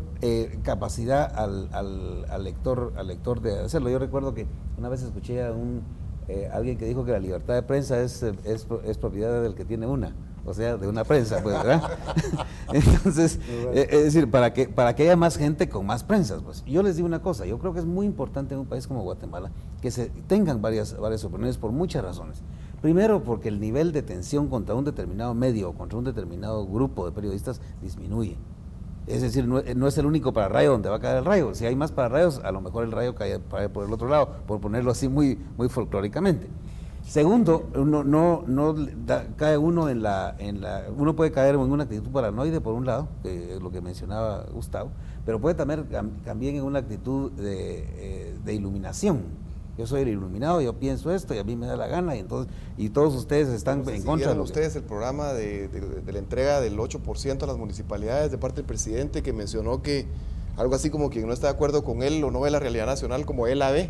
capacidad al lector de hacerlo. Yo recuerdo que una vez escuché a alguien que dijo que la libertad de prensa es propiedad del que tiene una, o sea, de una prensa, pues, ¿verdad? Entonces, es decir, para que haya más gente con más prensas, pues. Yo les digo una cosa, yo creo que es muy importante en un país como Guatemala que se tengan varias opiniones por muchas razones. Primero, porque el nivel de tensión contra un determinado medio o contra un determinado grupo de periodistas disminuye. Es decir, no es el único pararrayo donde va a caer el rayo. Si hay más pararrayos, a lo mejor el rayo cae por el otro lado, por ponerlo así muy folclóricamente. Segundo, cae uno uno puede caer en una actitud paranoide por un lado, que es lo que mencionaba Gustavo, pero puede también en una actitud de iluminación. Yo soy el iluminado, yo pienso esto y a mí me da la gana, y todos ustedes están en contra de ustedes el programa de la entrega del 8% a las municipalidades de parte del presidente, que mencionó que algo así como quien no está de acuerdo con él o no ve la realidad nacional como él la ve,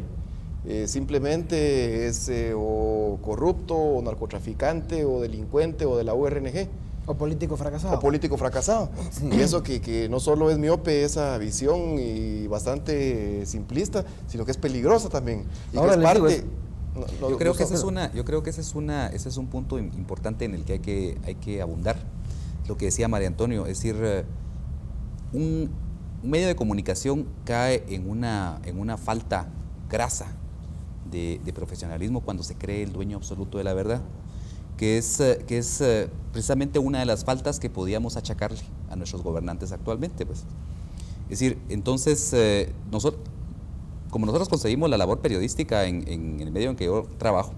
simplemente es o corrupto o narcotraficante o delincuente o de la URNG. O político fracasado. Sí. Pienso que no solo es miope esa visión y bastante simplista, sino que es peligrosa también. Y ahora que es parte... Yo creo que ese es un punto importante en el que hay que abundar. Lo que decía María Antonio, es decir, un medio de comunicación cae en una falta grasa de profesionalismo cuando se cree el dueño absoluto de la verdad, que es precisamente una de las faltas que podíamos achacarle a nuestros gobernantes actualmente, pues. Es decir, entonces, como nosotros concebimos la labor periodística en el medio en que yo trabajo,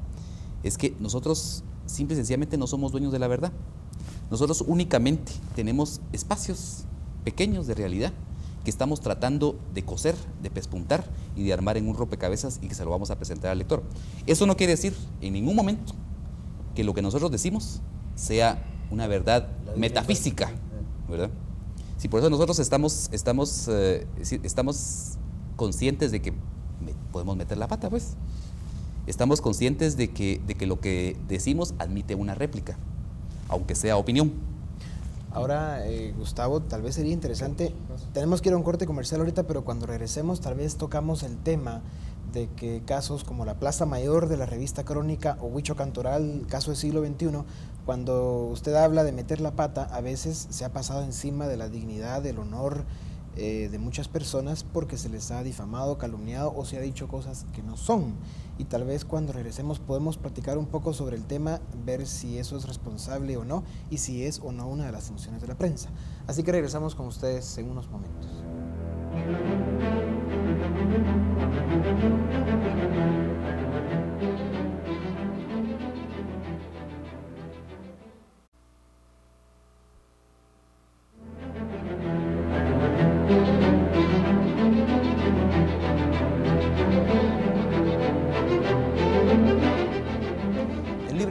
es que nosotros simple y sencillamente no somos dueños de la verdad. Nosotros únicamente tenemos espacios pequeños de realidad que estamos tratando de coser, de pespuntar y de armar en un rompecabezas y que se lo vamos a presentar al lector. Eso no quiere decir en ningún momento que lo que nosotros decimos sea una verdad metafísica, ¿verdad? Sí, por eso nosotros estamos conscientes de que podemos meter la pata, pues. Estamos conscientes de que lo que decimos admite una réplica, aunque sea opinión. Ahora, Gustavo, tal vez sería interesante, tenemos que ir a un corte comercial ahorita, pero cuando regresemos tal vez tocamos el tema de que casos como la Plaza Mayor de la revista Crónica o Huicho Cantoral, caso del siglo XXI, cuando usted habla de meter la pata, a veces se ha pasado encima de la dignidad, del honor de muchas personas porque se les ha difamado, calumniado o se ha dicho cosas que no son. Y tal vez cuando regresemos podemos platicar un poco sobre el tema, ver si eso es responsable o no y si es o no una de las funciones de la prensa. Así que regresamos con ustedes en unos momentos.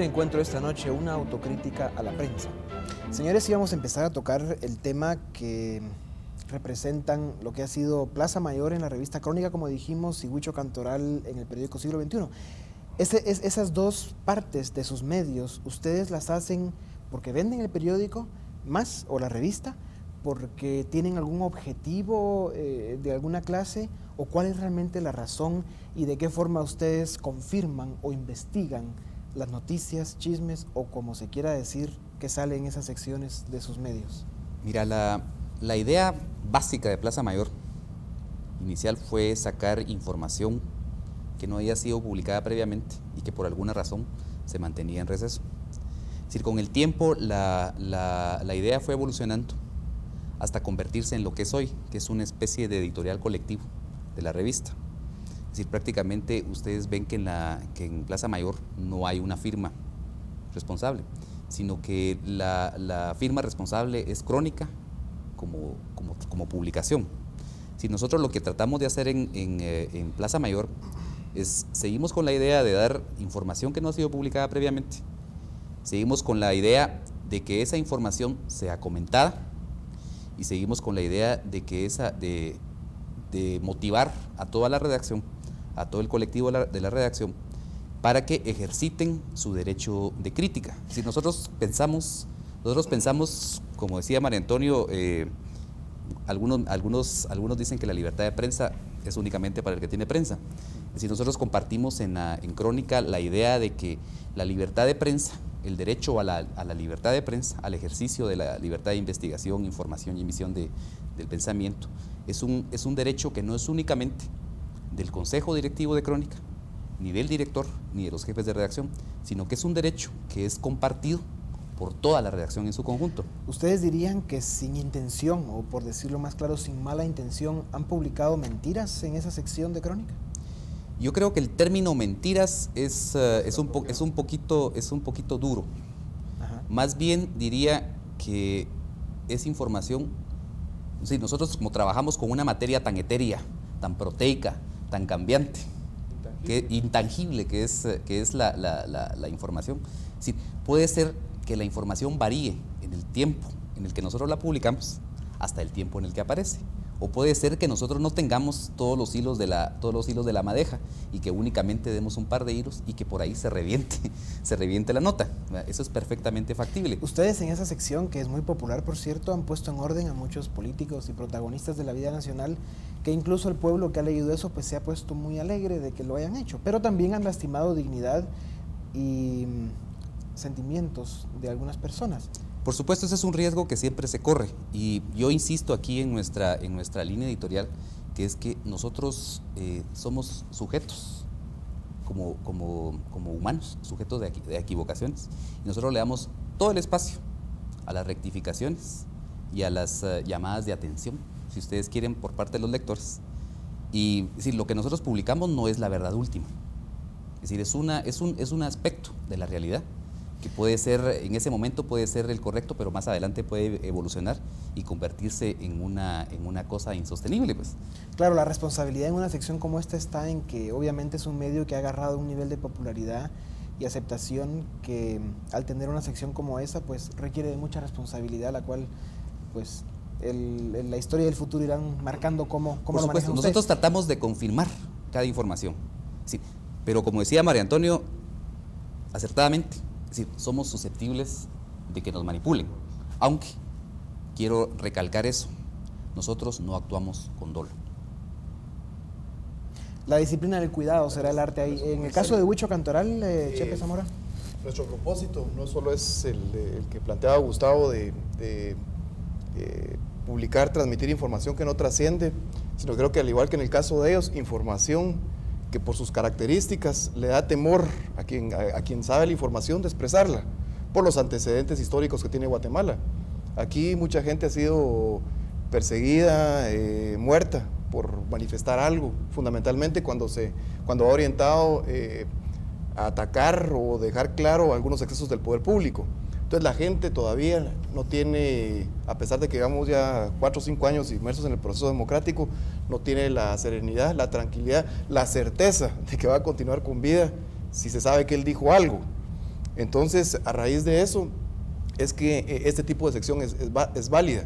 Encuentro esta noche una autocrítica a la prensa. Señores, íbamos a empezar a tocar el tema que representan lo que ha sido Plaza Mayor en la revista Crónica, como dijimos, y Huicho Cantoral en el periódico Siglo XXI. Esas dos partes de sus medios, ¿ustedes las hacen porque venden el periódico más o la revista? ¿Porque tienen algún objetivo de alguna clase? ¿O cuál es realmente la razón y de qué forma ustedes confirman o investigan las noticias, chismes o como se quiera decir que sale en esas secciones de sus medios? Mira, la idea básica de Plaza Mayor inicial fue sacar información que no había sido publicada previamente y que por alguna razón se mantenía en receso. Es decir, con el tiempo la idea fue evolucionando hasta convertirse en lo que es hoy, que es una especie de editorial colectivo de la revista. Es decir, prácticamente ustedes ven que en Plaza Mayor no hay una firma responsable, sino que la firma responsable es Crónica como publicación. Si nosotros lo que tratamos de hacer en Plaza Mayor es, seguimos con la idea de dar información que no ha sido publicada previamente, seguimos con la idea de que esa información sea comentada y seguimos con la idea de que de motivar a toda la redacción, a todo el colectivo de la redacción, para que ejerciten su derecho de crítica. Si nosotros pensamos, como decía María Antonio, algunos dicen que la libertad de prensa es únicamente para el que tiene prensa. Si nosotros compartimos en Crónica la idea de que la libertad de prensa, el derecho a la libertad de prensa, al ejercicio de la libertad de investigación, información y emisión del pensamiento, es un derecho que no es únicamente del Consejo Directivo de Crónica, ni del director, ni de los jefes de redacción, sino que es un derecho que es compartido por toda la redacción en su conjunto. ¿Ustedes dirían que sin intención, o por decirlo más claro, sin mala intención, han publicado mentiras en esa sección de Crónica? Yo creo que el término mentiras es un poquito duro. Ajá. Más bien diría que es información, sí, nosotros como trabajamos con una materia tan etérea, tan proteica, tan cambiante, intangible que es la información. Es decir, puede ser que la información varíe en el tiempo en el que nosotros la publicamos hasta el tiempo en el que aparece. O puede ser que nosotros no tengamos todos los hilos de la madeja y que únicamente demos un par de hilos y que por ahí se reviente la nota. Eso es perfectamente factible. Ustedes en esa sección, que es muy popular por cierto, han puesto en orden a muchos políticos y protagonistas de la vida nacional, que incluso el pueblo que ha leído eso pues se ha puesto muy alegre de que lo hayan hecho, pero también han lastimado dignidad y sentimientos de algunas personas. Por supuesto, ese es un riesgo que siempre se corre y yo insisto aquí en nuestra línea editorial, que es que nosotros somos sujetos como humanos, sujetos de equivocaciones, y nosotros le damos todo el espacio a las rectificaciones y a las llamadas de atención, si ustedes quieren, por parte de los lectores. Y es decir, lo que nosotros publicamos no es la verdad última, es decir, es un aspecto de la realidad que puede ser, en ese momento puede ser el correcto, pero más adelante puede evolucionar y convertirse en una cosa insostenible, pues. Claro, la responsabilidad en una sección como esta está en que obviamente es un medio que ha agarrado un nivel de popularidad y aceptación que al tener una sección como esa pues requiere de mucha responsabilidad, la cual pues la historia y el futuro irán marcando cómo Por lo supuesto, manejan nosotros ustedes. tratamos de confirmar cada información, sí, pero como decía María Antonio, acertadamente, es decir, somos susceptibles de que nos manipulen, aunque quiero recalcar eso, nosotros no actuamos con dolo. La disciplina del cuidado será el arte ahí. En el caso de Huicho Cantoral, Chepe Zamora. Nuestro propósito no solo es el que planteaba Gustavo de publicar, transmitir información que no trasciende, sino creo que al igual que en el caso de ellos, información que por sus características le da temor a quien sabe la información de expresarla, por los antecedentes históricos que tiene Guatemala. Aquí mucha gente ha sido perseguida, muerta por manifestar algo, fundamentalmente cuando ha orientado a atacar o dejar claro algunos excesos del poder público. Entonces la gente todavía no tiene, a pesar de que llevamos ya 4 o 5 años inmersos en el proceso democrático, no tiene la serenidad, la tranquilidad, la certeza de que va a continuar con vida si se sabe que él dijo algo. Entonces, a raíz de eso, es que este tipo de sección es válida.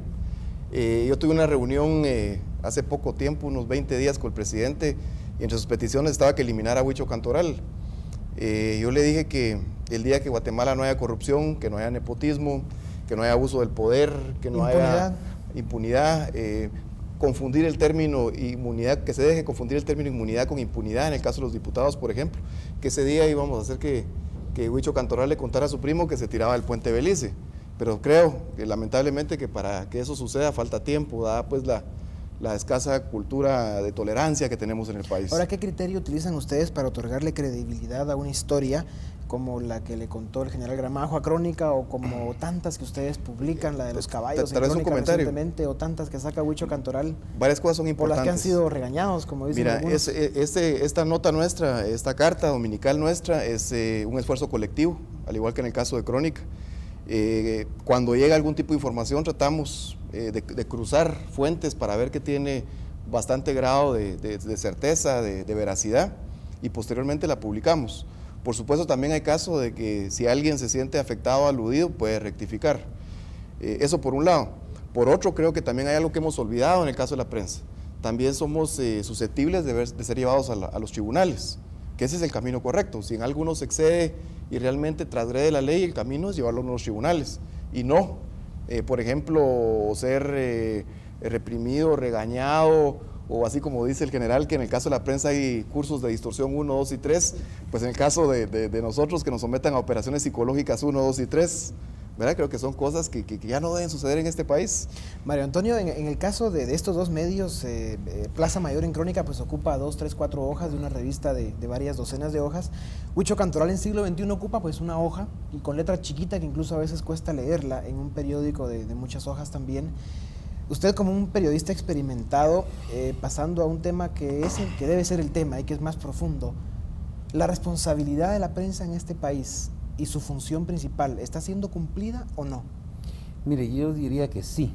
Yo tuve una reunión hace poco tiempo, unos 20 días, con el presidente, y entre sus peticiones estaba que eliminara a Huicho Cantoral. Yo le dije que el día que Guatemala no haya corrupción, que no haya nepotismo, que no haya abuso del poder, que no haya impunidad, confundir el término inmunidad, que se deje confundir el término inmunidad con impunidad en el caso de los diputados, por ejemplo, que ese día íbamos a hacer que Huicho Cantoral le contara a su primo que se tiraba del puente Belice. Pero creo que lamentablemente que para que eso suceda falta tiempo, dada pues la escasa cultura de tolerancia que tenemos en el país. Ahora, ¿qué criterio utilizan ustedes para otorgarle credibilidad a una historia como la que le contó el general Gramajo a Crónica, o como tantas que ustedes publican, la de los caballos en Crónica recientemente, o tantas que saca Huicho Cantoral? Varias cosas son importantes. Por las que han sido regañados, como dicen algunos. Esta nota nuestra, esta carta dominical nuestra, es un esfuerzo colectivo, al igual que en el caso de Crónica. Cuando llega algún tipo de información tratamos de cruzar fuentes para ver que tiene bastante grado de certeza, de veracidad, y posteriormente la publicamos. Por supuesto, también hay caso de que si alguien se siente afectado o aludido, puede rectificar. Eso por un lado. Por otro, creo que también hay algo que hemos olvidado en el caso de la prensa. También somos susceptibles de ser llevados a los tribunales, que ese es el camino correcto. Si en alguno se excede y realmente transgrede la ley, el camino es llevarlo a los tribunales, y no, por ejemplo, ser reprimido, regañado, o así como dice el general, que en el caso de la prensa hay cursos de distorsión 1, 2 y 3, pues en el caso de nosotros, que nos sometan a operaciones psicológicas 1, 2 y 3, ¿verdad? Creo que son cosas que ya no deben suceder en este país. Mario Antonio, en el caso de estos dos medios, Plaza Mayor en Crónica pues ocupa 2, 3, 4 hojas de una revista de varias docenas de hojas. Huicho Cantoral en Siglo XXI ocupa pues una hoja, y con letra chiquita que incluso a veces cuesta leerla, en un periódico de muchas hojas también. Usted, como un periodista experimentado, pasando a un tema que debe ser el tema y que es más profundo, la responsabilidad de la prensa en este país y su función principal, ¿está siendo cumplida o no? Mire, yo diría que sí.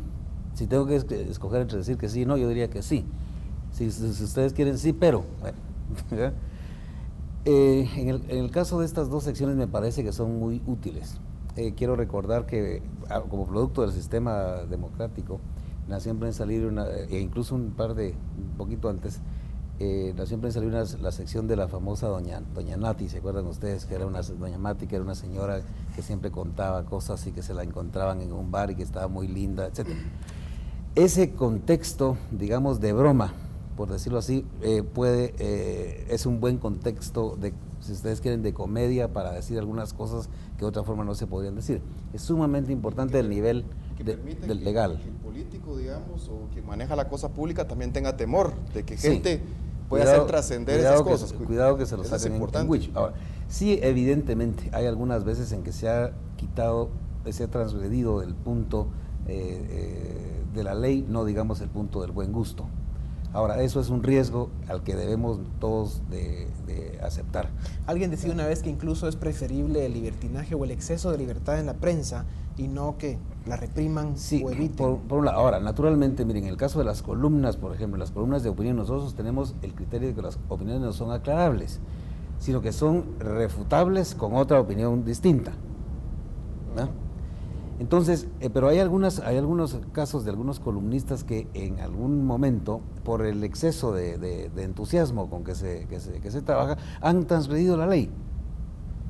Si tengo que escoger entre decir que sí y no, yo diría que sí. Si ustedes quieren sí, pero... Bueno, en el caso de estas dos secciones me parece que son muy útiles. Quiero recordar que como producto del sistema democrático, nació en Prensa Libre, e incluso un poquito antes, nació en Prensa Libre la sección de la famosa doña Nati, ¿se acuerdan ustedes? Que era doña Mati, que era una señora que siempre contaba cosas y que se la encontraban en un bar y que estaba muy linda, etc. Ese contexto, digamos, de broma, por decirlo así, es un buen contexto, si ustedes quieren, de comedia, para decir algunas cosas que de otra forma no se podrían decir. Es sumamente importante el nivel del legal. Que el político, digamos, o quien maneja la cosa pública también tenga temor de que gente pueda hacer trascender esas cosas. Cuidado que se lo saquen en Huicho. Ahora, sí, evidentemente, hay algunas veces en que se ha transgredido el punto de la ley, no digamos el punto del buen gusto. Ahora, eso es un riesgo al que debemos todos de aceptar. Alguien decía una vez que incluso es preferible el libertinaje o el exceso de libertad en la prensa y no que la repriman o eviten. Por un lado. Ahora, naturalmente, miren, en el caso de las columnas, por ejemplo, las columnas de opinión, nosotros tenemos el criterio de que las opiniones no son aclarables, sino que son refutables con otra opinión distinta, ¿no? Entonces, pero hay algunos casos de algunos columnistas que en algún momento, por el exceso de entusiasmo con que se trabaja, han transgredido la ley.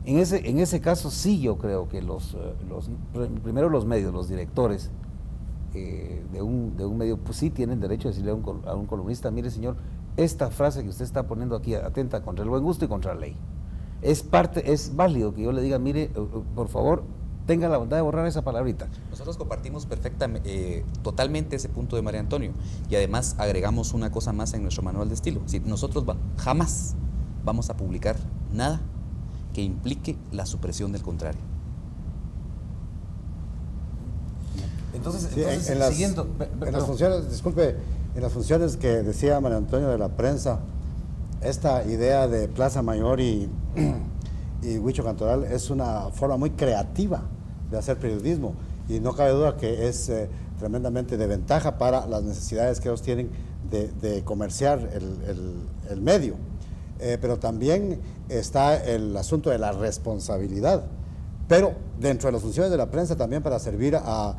En ese caso sí, yo creo que primero los medios, los directores de un medio, pues sí tienen derecho a decirle a un columnista: mire, señor, esta frase que usted está poniendo aquí atenta contra el buen gusto y contra la ley. Es válido que yo le diga: mire, por favor, tenga la bondad de borrar esa palabrita. Nosotros compartimos perfectamente, totalmente ese punto de María Antonio, y además agregamos una cosa más en nuestro manual de estilo. Si nosotros jamás vamos a publicar nada que implique la supresión del contrario. Entonces, Sí, en las funciones, disculpe, en las funciones que decía María Antonio de la prensa, esta idea de Plaza Mayor y Huicho Cantoral es una forma muy creativa de hacer periodismo, y no cabe duda que es tremendamente de ventaja para las necesidades que ellos tienen de comerciar el medio. Pero también está el asunto de la responsabilidad, pero dentro de las funciones de la prensa también para servir a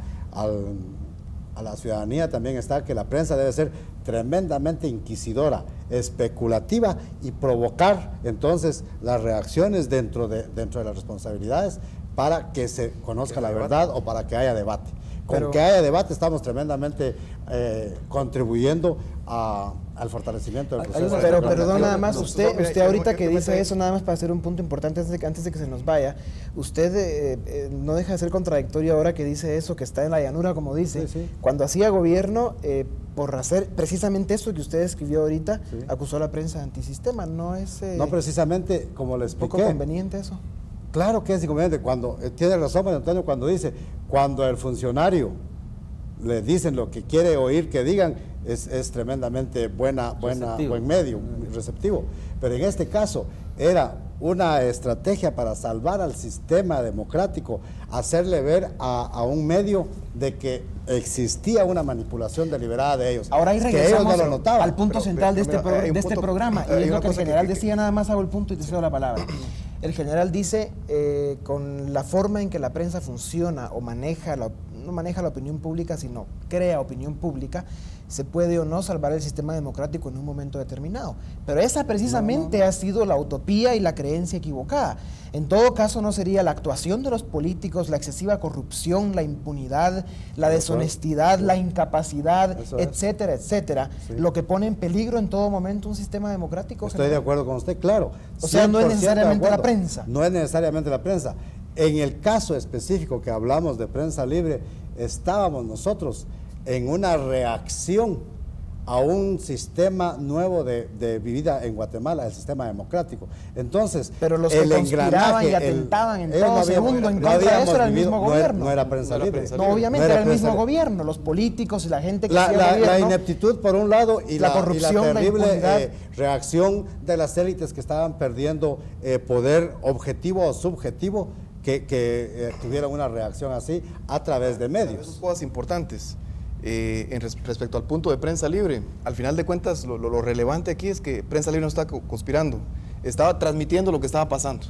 la ciudadanía también está que la prensa debe ser tremendamente inquisidora, especulativa, y provocar entonces las reacciones dentro de las responsabilidades para que se conozca la verdad o para que haya debate. Con que haya debate estamos tremendamente contribuyendo al fortalecimiento del proceso. Pero perdón, nada más, usted ahorita que dice eso, nada más para hacer un punto importante antes de que se nos vaya, usted no deja de ser contradictorio ahora que dice eso, que está en la llanura, como dice. Sí, sí. Cuando hacía gobierno, por hacer precisamente eso que usted escribió ahorita, Sí. acusó a la prensa de antisistema. ¿No es No precisamente, como le poco expliqué. conveniente eso? Claro que es inconveniente. Tiene razón María Antonio cuando dice, cuando el funcionario le dicen lo que quiere oír que digan, es tremendamente buen medio, receptivo. Pero en este caso era una estrategia para salvar al sistema democrático, hacerle ver a un medio de que existía una manipulación deliberada de ellos. Ahora ahí que ellos regresamos no lo notaban. al punto central de mira, hay un este punto- programa, hay y es una lo que el cosa general que- decía, nada más hago el punto y te cedo la palabra. El general dice, con la forma en que la prensa funciona o no maneja la opinión pública, sino crea opinión pública, se puede o no salvar el sistema democrático en un momento determinado. Pero esa precisamente ha sido la utopía y la creencia equivocada. En todo caso, no sería la actuación de los políticos, la excesiva corrupción, la impunidad, la deshonestidad, la incapacidad, Eso es. etcétera, etcétera, Sí. lo que pone en peligro en todo momento un sistema democrático. Estoy de general. acuerdo con usted, claro. O sea, no es 100% necesariamente de la acuerdo. prensa. No es necesariamente la prensa. En el caso específico que hablamos de prensa libre, estábamos nosotros en una reacción a un sistema nuevo de vida en Guatemala, el sistema democrático. Entonces, Pero los que el conspiraban y engranaje, atentaban en ellos todo habíamos- segundo en no contra de habíamos eso era el vivido- mismo no era- gobierno. No era prensa No era libre. prensa No, libre. obviamente No era era el prensa mismo libre. gobierno, los políticos y la gente que La hacía gobierno. ineptitud por un lado y La la corrupción, la terrible impunidad. reacción de las élites que estaban perdiendo poder objetivo o subjetivo, que tuvieran una reacción así a través de Esas medios. cosas importantes. Respecto al punto de prensa libre, al final de cuentas lo relevante aquí es que prensa libre no está conspirando, estaba transmitiendo lo que estaba pasando.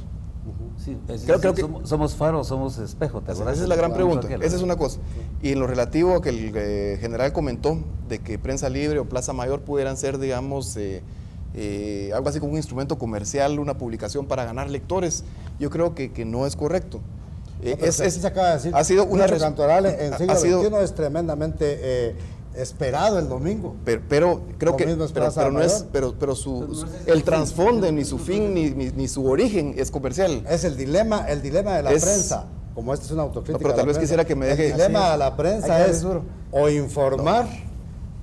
Sí, Creo que- somos faro, somos espejo. ¿te Esa acuerdas? es la gran El pregunta, aquel, esa es una cosa. Y en lo relativo a que el general comentó de que prensa libre o Plaza Mayor pudieran ser, digamos, algo así como un instrumento comercial, una publicación para ganar lectores, yo creo que no es correcto. Pero se acaba de decir, ha sido una Huicho Cantoral en siglo ha sido- XXI es tremendamente esperado el domingo. Pero creo Lo que mismo es Plaza no es, Mayor. pero el trasfondo, ni su fin, ni su origen es comercial. Es el dilema de la Es- prensa. Como esta es una autocrítica. No, pero a la tal vez prensa. quisiera que me deje- El dilema Así es. a la Hay que prensa darle es duro. o informar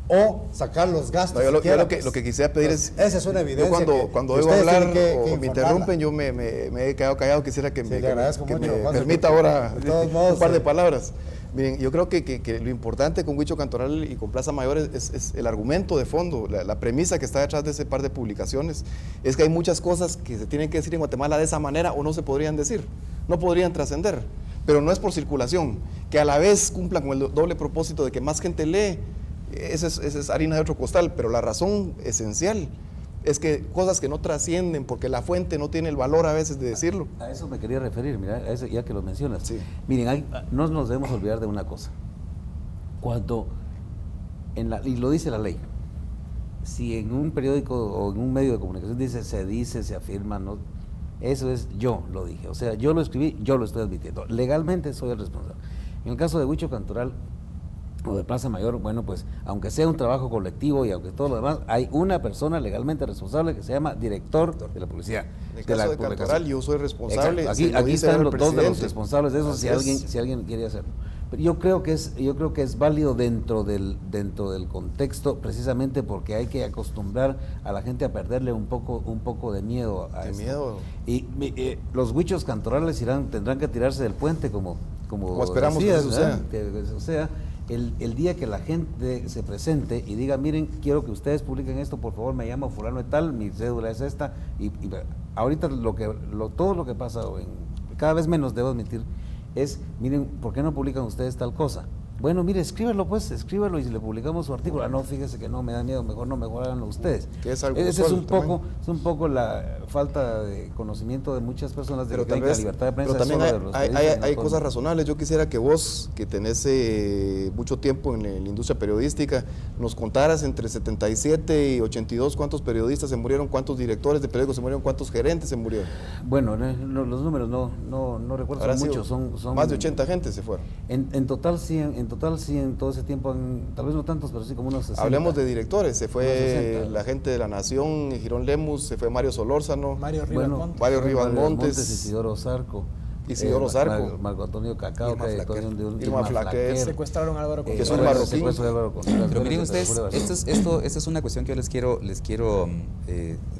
o sacar los gastos. No, yo siquiera, lo que quisiera pedir es... Esa es una evidencia. Yo cuando que oigo ustedes hablar tienen que o me informarla. interrumpen, yo me he quedado callado. Quisiera que Sí, me, le agradezco que mucho, me José, permita porque ahora de todos modos, un par de palabras. Miren, yo creo que lo importante con Huicho Cantoral y con Plaza Mayor es el argumento de fondo, la premisa que está detrás de ese par de publicaciones, es que hay muchas cosas que se tienen que decir en Guatemala de esa manera o no se podrían decir, no podrían trascender, pero no es por circulación, que a la vez cumplan con el doble propósito de que más gente lee, esa es harina de otro costal, pero la razón esencial es que cosas que no trascienden porque la fuente no tiene el valor a veces de decirlo. A eso me quería referir, mira, a eso ya que lo mencionas. Sí. Miren, no nos debemos olvidar de una cosa. Cuando, y lo dice la ley, si en un periódico o en un medio de comunicación se afirma, no, eso es yo lo dije. O sea, yo lo escribí, yo lo estoy admitiendo. Legalmente soy el responsable. En el caso de Huicho Cantoral, o de Plaza Mayor, bueno, pues aunque sea un trabajo colectivo y aunque todo lo demás, hay una persona legalmente responsable que se llama director de la policía. En el caso de Cantoral, yo soy responsable. Exacto. Aquí están los dos de los responsables de eso, si alguien quiere hacerlo. Pero yo creo que es válido dentro del contexto, precisamente porque hay que acostumbrar a la gente a perderle un poco de miedo a esto. Y los huichos cantorales tendrán que tirarse del puente como esperamos decías, que eso sea. El día que la gente se presente y diga, miren, quiero que ustedes publiquen esto, por favor, me llamo fulano de tal, mi cédula es esta, y ahorita todo lo que pasa, cada vez menos debo admitir, es, miren, ¿por qué no publican ustedes tal cosa? Bueno, mire, escríbelo y si le publicamos su artículo, no, fíjese que no, me da miedo, mejor háganlo ustedes. Que es algo Ese es un poco la falta de conocimiento de muchas personas de la libertad de prensa. Pero también hay cosas razonables. Yo quisiera que vos, que tenés mucho tiempo en la industria periodística, nos contaras entre 77 y 82 cuántos periodistas se murieron, cuántos directores de periódicos se murieron, cuántos gerentes se murieron. Bueno, los números no recuerdo, son muchos. Son más de 80 gentes se fueron. En total sí, en todo ese tiempo, tal vez no tantos, pero sí como unos 60. Hablemos de directores, se fue la gente de La Nación, Girón Lemus, se fue Mario Solórzano, Mario Rivas Montes, Mario Rivas Montes, Isidoro Zarco, Marco Antonio Cacao, Irma Flaquer, secuestraron a Álvaro Contreras. Jesús Marroquín. Pero miren ustedes, esta es una cuestión que yo les quiero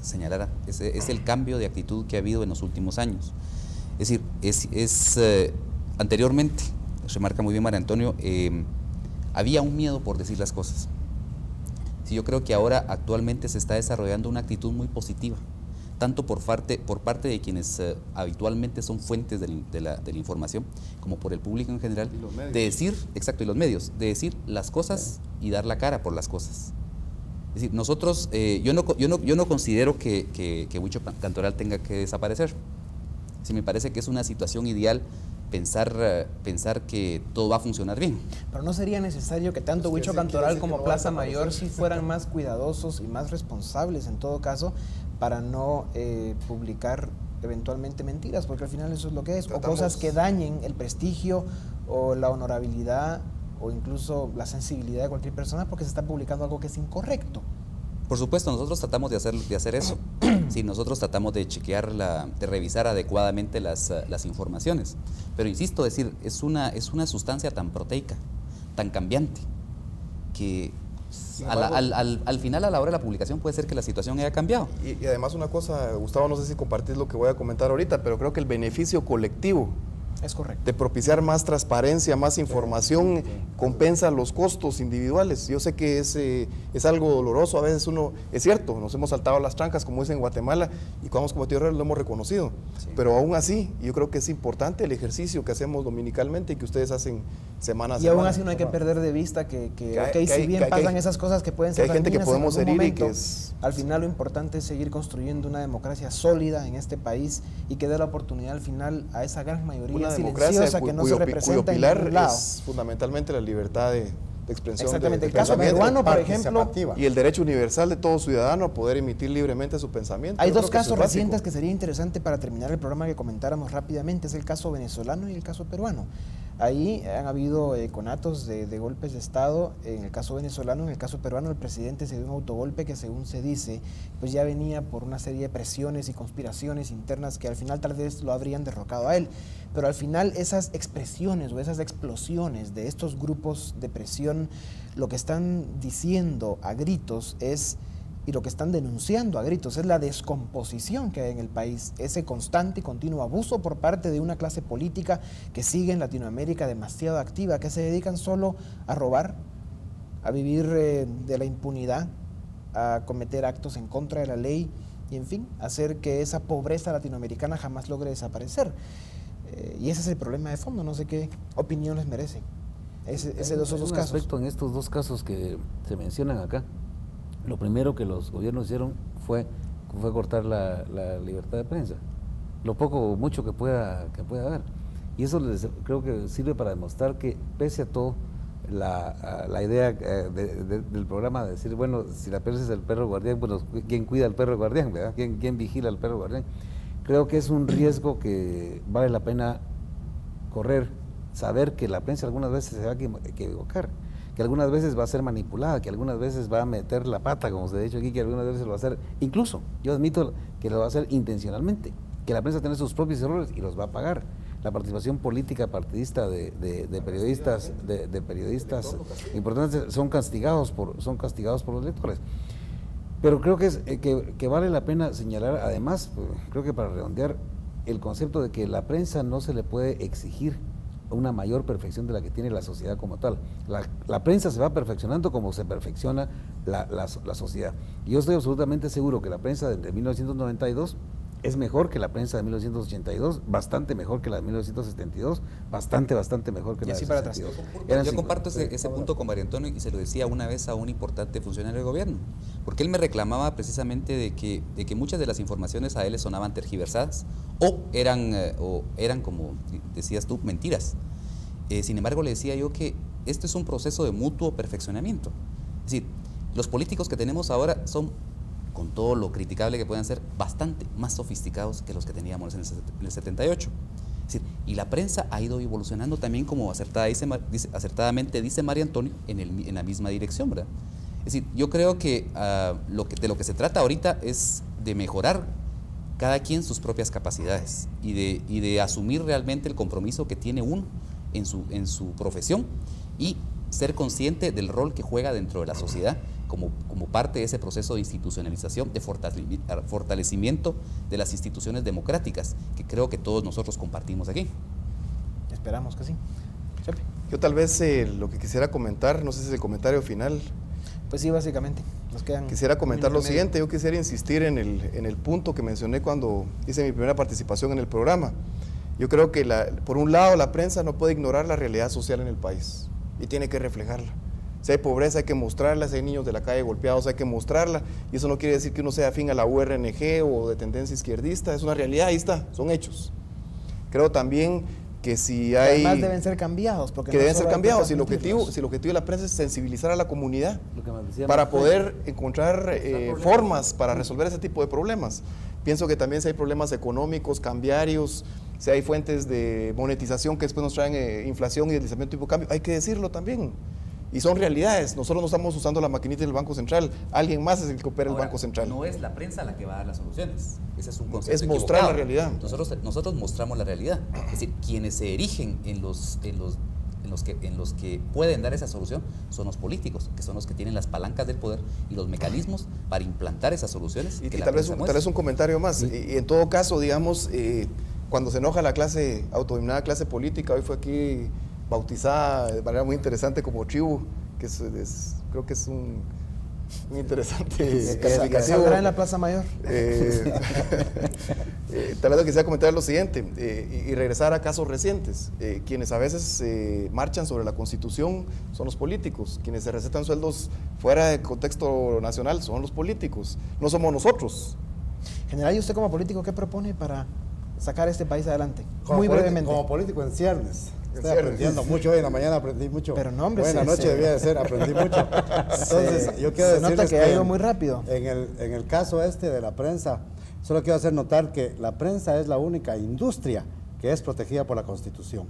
señalar, es el cambio de actitud que ha habido en los últimos años. Es decir, anteriormente, remarca muy bien María Antonio, había un miedo por decir las cosas. Sí, yo creo que ahora actualmente se está desarrollando una actitud muy positiva, tanto por parte de quienes habitualmente son fuentes de la información, como por el público en general, de decir, exacto, y los medios, de decir las cosas y dar la cara por las cosas. Es decir, nosotros, yo no considero que Huicho Cantoral tenga que desaparecer. Sí, me parece que es una situación ideal pensar que todo va a funcionar bien. Pero ¿no sería necesario que tanto Huicho Cantoral como Plaza Mayor sí fueran más cuidadosos y más responsables en todo caso para no publicar eventualmente mentiras? Porque al final eso es lo que es, o cosas que dañen el prestigio o la honorabilidad o incluso la sensibilidad de cualquier persona porque se está publicando algo que es incorrecto. Por supuesto, nosotros tratamos de hacer eso. Sí, nosotros tratamos de chequear, de revisar adecuadamente las informaciones. Pero insisto, es una sustancia tan proteica, tan cambiante, que al final, a la hora de la publicación, puede ser que la situación haya cambiado. Y además una cosa, Gustavo, no sé si compartís lo que voy a comentar ahorita, pero creo que el beneficio colectivo es correcto, de propiciar más transparencia, más información, compensa los costos individuales. Yo sé que es algo doloroso, a veces es cierto, nos hemos saltado las trancas, como dicen en Guatemala, y cuando hemos cometido errores lo hemos reconocido. Sí. Pero aún así, yo creo que es importante el ejercicio que hacemos dominicalmente y que ustedes hacen semana a semana. Y aún así no hay que perder de vista que si bien pasan esas cosas que pueden ser hay gente que podemos herir momento, y que al final lo importante es seguir construyendo una democracia sólida en este país y que dé la oportunidad al final a esa gran mayoría silenciosa que no se representa en ningún lado. Es fundamentalmente la libertad de expresión. Exactamente, el caso peruano, por ejemplo, y el derecho universal de todo ciudadano a poder emitir libremente su pensamiento. Hay dos casos recientes que sería interesante para terminar el programa que comentáramos rápidamente, es el caso venezolano y el caso peruano. Ahí han habido conatos de golpes de Estado, en el caso venezolano. En el caso peruano el presidente se dio un autogolpe que, según se dice, pues ya venía por una serie de presiones y conspiraciones internas que al final tal vez lo habrían derrocado a él. Pero al final esas expresiones o esas explosiones de estos grupos de presión lo que están diciendo a gritos es, y lo que están denunciando a gritos, es la descomposición que hay en el país, ese constante y continuo abuso por parte de una clase política que sigue en Latinoamérica demasiado activa, que se dedican solo a robar, a vivir de la impunidad, a cometer actos en contra de la ley y, en fin, hacer que esa pobreza latinoamericana jamás logre desaparecer. Y ese es el problema de fondo. No sé qué opinión les merece esos dos casos. Respecto en estos dos casos que se mencionan acá, lo primero que los gobiernos hicieron fue cortar la libertad de prensa, lo poco o mucho que pueda haber. Y eso creo que sirve para demostrar que, pese a todo, la idea del programa de decir, bueno, si la prensa es el perro guardián, bueno, ¿quién cuida al perro guardián, verdad? ¿Quién vigila al perro guardián? Creo que es un riesgo que vale la pena correr, saber que la prensa algunas veces se va a equivocar, que algunas veces va a ser manipulada, que algunas veces va a meter la pata, como se ha dicho aquí, que algunas veces lo va a hacer, incluso, yo admito que lo va a hacer intencionalmente, que la prensa tiene sus propios errores y los va a pagar. La participación política partidista de periodistas, de periodistas importantes son castigados por los lectores. Pero creo que vale la pena señalar, además, creo que para redondear, el concepto de que la prensa no se le puede exigir una mayor perfección de la que tiene la sociedad como tal. La prensa se va perfeccionando como se perfecciona la sociedad. Y yo estoy absolutamente seguro que la prensa de 1992 es mejor que la prensa de 1982, bastante mejor que la de 1972, bastante mejor que la de 1962. Yo comparto ese punto con Mario Antonio y se lo decía una vez a un importante funcionario del gobierno, porque él me reclamaba precisamente de que muchas de las informaciones a él le sonaban tergiversadas o eran como decías tú, mentiras. Sin embargo, le decía yo que esto es un proceso de mutuo perfeccionamiento. Es decir, los políticos que tenemos ahora son, con todo lo criticable que puedan ser, bastante más sofisticados que los que teníamos en el 78. Es decir, y la prensa ha ido evolucionando también, como acertadamente dice Mario Antonio, en la misma dirección, ¿verdad? Es decir, yo creo que de lo que se trata ahorita es de mejorar cada quien sus propias capacidades y de asumir realmente el compromiso que tiene uno en su profesión y ser consciente del rol que juega dentro de la sociedad como parte de ese proceso de institucionalización, de fortalecimiento de las instituciones democráticas, que creo que todos nosotros compartimos aquí. Esperamos que sí. Chepe. Yo tal vez lo que quisiera comentar, no sé si es el comentario final. Pues sí, básicamente. Nos quedan Quisiera comentar lo medio. siguiente, yo quisiera insistir en el punto que mencioné cuando hice mi primera participación en el programa. Yo creo que por un lado la prensa no puede ignorar la realidad social en el país y tiene que reflejarla. Si hay pobreza hay que mostrarla, si hay niños de la calle golpeados hay que mostrarla, y eso no quiere decir que uno sea afín a la URNG o de tendencia izquierdista, es una realidad, ahí está, son hechos. Creo también que si hay... Además deben ser cambiados. Porque que no deben solo ser hay cambiados, que si el objetivo transmitirlos. de la prensa es sensibilizar a la comunidad Lo que me decía para Marcelo. poder encontrar formas para resolver ese tipo de problemas. Pienso que también si hay problemas económicos, cambiarios, si hay fuentes de monetización que después nos traen inflación y deslizamiento de tipo de cambio, hay que decirlo también. Y son realidades, nosotros no estamos usando la maquinita del Banco Central, alguien más es el que opera el Banco Central. No es la prensa la que va a dar las soluciones, ese es un concepto Es mostrar equivocado. la realidad. Nosotros mostramos la realidad, es decir, quienes se erigen en los que pueden dar esa solución son los políticos, que son los que tienen las palancas del poder y los mecanismos para implantar esas soluciones. Y que la tal vez prensa muestra. un comentario más, Sí. y en todo caso, digamos, cuando se enoja la clase, autodenominada clase política, hoy fue aquí bautizada de manera muy interesante como tribu, que creo que es un muy interesante calificativo. Saldrá en la Plaza Mayor. Tal vez lo que quisiera comentar es lo siguiente, y regresar a casos recientes. Quienes a veces marchan sobre la Constitución son los políticos, quienes se recetan sueldos fuera de contexto nacional son los políticos, no somos nosotros. General, ¿y usted como político qué propone para sacar este país adelante? Como Muy político- brevemente. Como político en ciernes. Estoy ciernes. aprendiendo mucho hoy en la mañana, aprendí mucho. Pero no, hombre, Hoy en la se- noche se- debía de ser, aprendí mucho. Entonces, yo quiero se decirles nota que ha ido muy rápido. En el caso este de la prensa, solo quiero hacer notar que la prensa es la única industria que es protegida por la Constitución.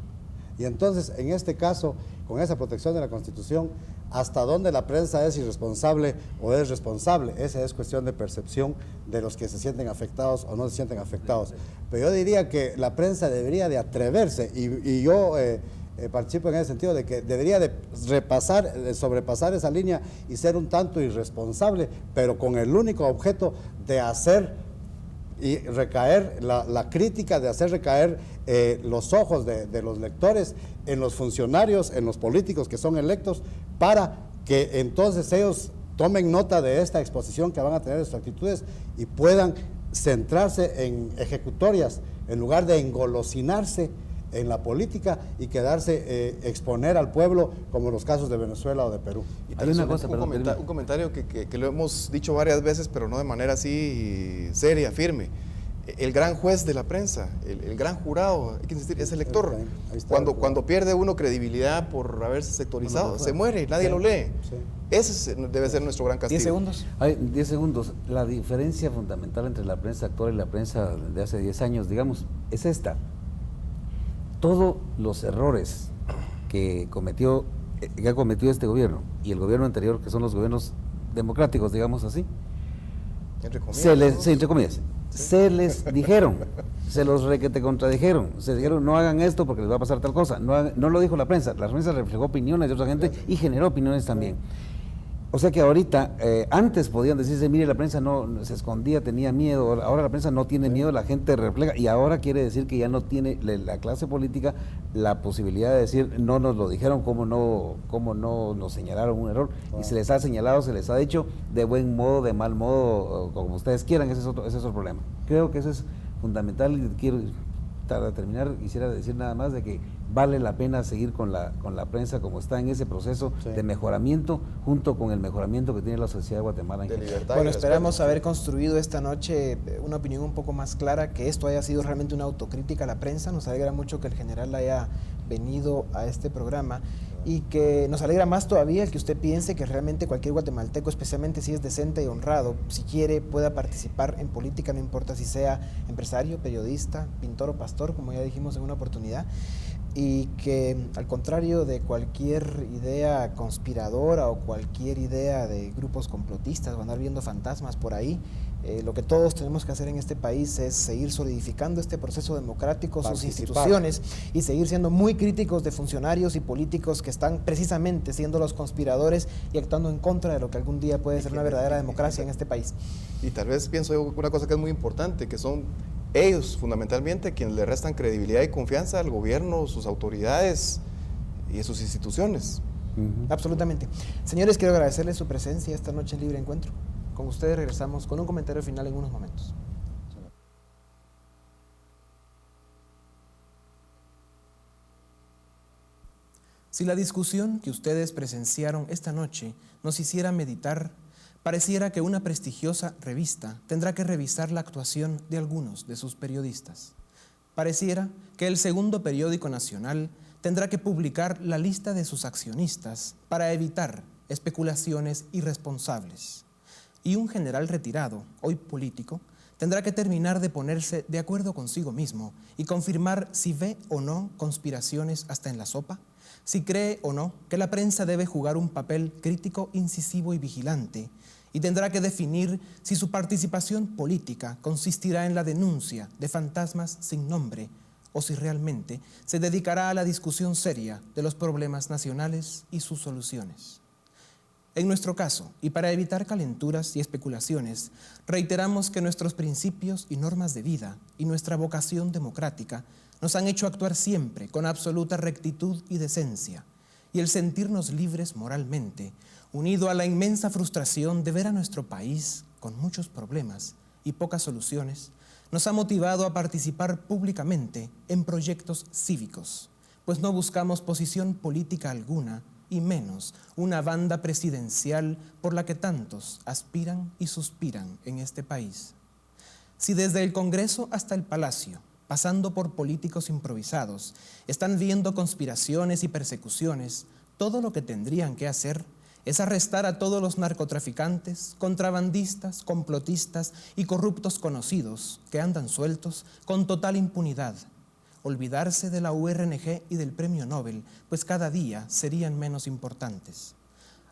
Y entonces, en este caso, con esa protección de la Constitución, hasta dónde la prensa es irresponsable o es responsable, esa es cuestión de percepción de los que se sienten afectados o no se sienten afectados. Pero yo diría que la prensa debería de atreverse, y yo participo en ese sentido, de que debería de sobrepasar esa línea y ser un tanto irresponsable, pero con el único objeto de hacer y recaer la crítica, de hacer recaer los ojos de los lectores en los funcionarios, en los políticos que son electos, para que entonces ellos tomen nota de esta exposición que van a tener de sus actitudes y puedan centrarse en ejecutorias en lugar de engolosinarse en la política y quedarse exponer al pueblo como en los casos de Venezuela o de Perú. Y Hay tal vez una cosa, perdón, un comentario que lo hemos dicho varias veces, pero no de manera así seria, firme. El gran juez de la prensa, el gran jurado, hay que insistir, es el lector. Ahí está. Cuando pierde uno credibilidad por haberse sectorizado, Bueno, se muere, nadie lo lee. Sí. Ese debe ser nuestro gran castigo. 10 segundos. Hay 10 segundos. La diferencia fundamental entre la prensa actual y la prensa de hace 10 años, digamos, es esta. Todos los errores que cometió que ha cometido este gobierno y el gobierno anterior, que son los gobiernos democráticos, digamos así, Entre comillas, entre comillas, se les dijeron, se los requete contradijeron, se dijeron no hagan esto porque les va a pasar tal cosa, no lo dijo la prensa reflejó opiniones de otra gente y generó opiniones también. O sea que ahorita, antes podían decirse, mire, la prensa no se escondía, tenía miedo, ahora la prensa no tiene miedo, la gente refleja, y ahora quiere decir que ya no tiene la clase política la posibilidad de decir, no nos lo dijeron, cómo no nos señalaron un error, y se les ha señalado, se les ha dicho de buen modo, de mal modo, como ustedes quieran, ese es otro problema. Creo que eso es fundamental y para terminar quisiera decir nada más de que vale la pena seguir con la prensa como está en ese proceso de mejoramiento junto con el mejoramiento que tiene la sociedad de Guatemala en general. Bueno, esperamos haber construido esta noche una opinión un poco más clara, que esto haya sido realmente una autocrítica a la prensa. Nos alegra mucho que el general haya venido a este programa y que nos alegra más todavía el que usted piense que realmente cualquier guatemalteco, especialmente si es decente y honrado, si quiere pueda participar en política, no importa si sea empresario, periodista, pintor o pastor, como ya dijimos en una oportunidad, y que al contrario de cualquier idea conspiradora o cualquier idea de grupos complotistas o andar viendo fantasmas por ahí, lo que todos tenemos que hacer en este país es seguir solidificando este proceso democrático, sus instituciones, y seguir siendo muy críticos de funcionarios y políticos que están precisamente siendo los conspiradores y actuando en contra de lo que algún día puede ser una verdadera democracia en este país. Y tal vez pienso yo una cosa que es muy importante, que son ellos fundamentalmente quienes le restan credibilidad y confianza al gobierno, sus autoridades y sus instituciones. Absolutamente. Señores, quiero agradecerles su presencia esta noche en Libre Encuentro. Con ustedes regresamos con un comentario final en unos momentos. Si la discusión que ustedes presenciaron esta noche nos hiciera meditar, pareciera que una prestigiosa revista tendrá que revisar la actuación de algunos de sus periodistas. Pareciera que el segundo periódico nacional tendrá que publicar la lista de sus accionistas para evitar especulaciones irresponsables. Y un general retirado, hoy político, tendrá que terminar de ponerse de acuerdo consigo mismo y confirmar si ve o no conspiraciones hasta en la sopa, si cree o no que la prensa debe jugar un papel crítico, incisivo y vigilante, y tendrá que definir si su participación política consistirá en la denuncia de fantasmas sin nombre o si realmente se dedicará a la discusión seria de los problemas nacionales y sus soluciones. En nuestro caso, y para evitar calenturas y especulaciones, reiteramos que nuestros principios y normas de vida y nuestra vocación democrática nos han hecho actuar siempre con absoluta rectitud y decencia, y el sentirnos libres moralmente, unido a la inmensa frustración de ver a nuestro país con muchos problemas y pocas soluciones, nos ha motivado a participar públicamente en proyectos cívicos, pues no buscamos posición política alguna, y menos una banda presidencial por la que tantos aspiran y suspiran en este país. Si desde el Congreso hasta el Palacio, pasando por políticos improvisados, están viendo conspiraciones y persecuciones, todo lo que tendrían que hacer es arrestar a todos los narcotraficantes, contrabandistas, complotistas y corruptos conocidos que andan sueltos con total impunidad. Olvidarse de la URNG y del Premio Nobel, pues cada día serían menos importantes.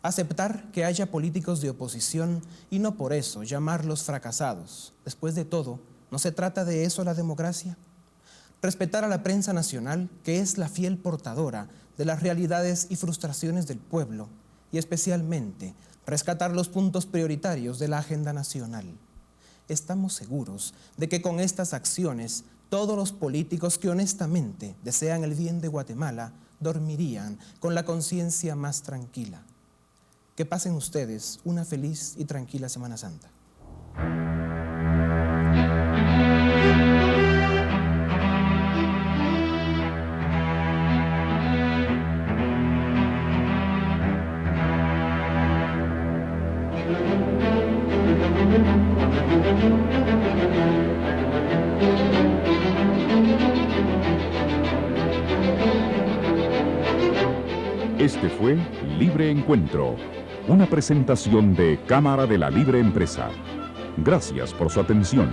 Aceptar que haya políticos de oposición y no por eso llamarlos fracasados. Después de todo, ¿no se trata de eso la democracia? Respetar a la prensa nacional, que es la fiel portadora de las realidades y frustraciones del pueblo, y especialmente rescatar los puntos prioritarios de la agenda nacional. Estamos seguros de que con estas acciones todos los políticos que honestamente desean el bien de Guatemala dormirían con la conciencia más tranquila. Que pasen ustedes una feliz y tranquila Semana Santa. Este fue Libre Encuentro, una presentación de Cámara de la Libre Empresa. Gracias por su atención.